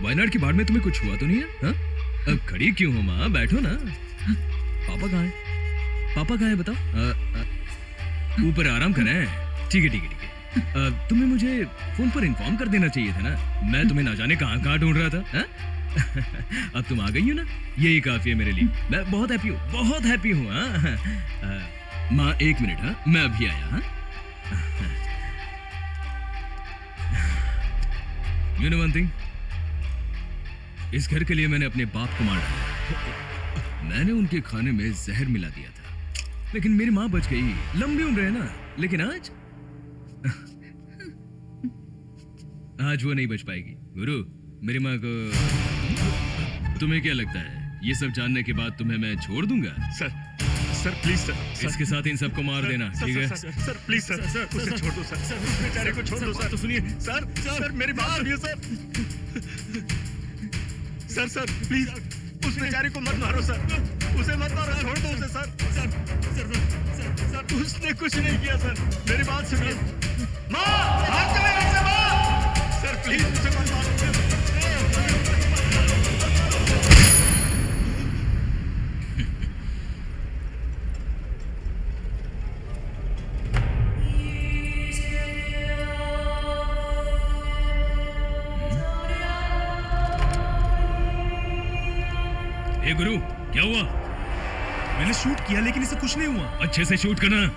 वायनाड की बाढ़ में तुम्हें कुछ हुआ तो नहीं है? हाँ? अब खड़ी क्यों हो माँ? बैठो ना। पापा कहाँ हैं? पापा कहाँ हैं बताओ। ऊपर आराम कर रहे हैं। ठीक है। तुम्हें मुझे फोन पर इन्फॉर्म कर देना चाहिए था ना। मैं तुम्हें ना जाने कहाँ कहाँ ढूंढ रहा था। हा? अब तुम आ गई हो ना, यही काफी है मेरे लिए। मैं बहुत हैप्पी हूँ। माँ 1 मिनट। हाँ, मैं अभी आया। हाँ? You know one thing? इस घर के लिए मैंने अपने बाप को मार डाला। मैंने उनके खाने में जहर मिला दिया था, लेकिन मेरी माँ बच गई। लंबी उम्र है ना, लेकिन आज वो नहीं बच पाएगी। गुरु, मेरी माँ को तुम्हें क्या लगता है ये सब जानने के बाद तुम्हें मैं छोड़ दूंगा? सर प्लीज सर, इसके साथ इन सबको मार देना। ठीक है सर प्लीज सर, उसे छोड़ दो सर, उस बेचारे को छोड़ दो सर। तो सुनिए सर, मेरी बात सुनिए सर प्लीज, उस बेचारे को मत मारो सर, उसे मत मारो, छोड़ दो उसे सर, उसने कुछ नहीं किया सर, मेरी बात सुनिए। माँ, भाग जाओ यहाँ से माँ, सर प्लीज उसे मत मारो। गुरु, क्या हुआ? मैंने शूट किया लेकिन इसे कुछ नहीं हुआ। अच्छे से शूट करना।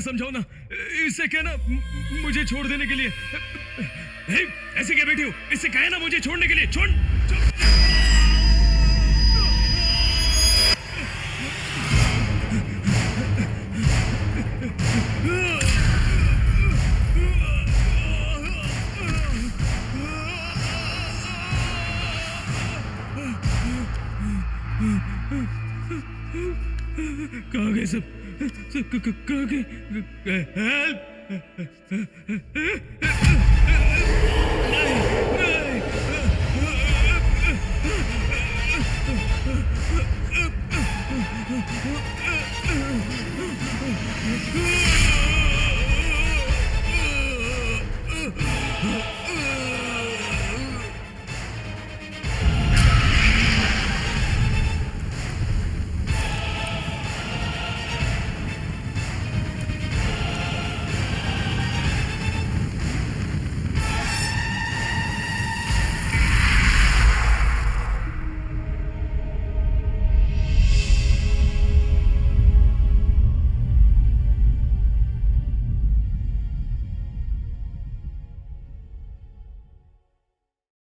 इसे समझाओ ना, इसे कहना मुझे छोड़ देने के लिए। ऐसे क्या बैठी हो, इससे कहे ना मुझे छोड़ने के लिए। छोड़। कहाँ गए सब कहाँ गए? हेल्प! नहीं!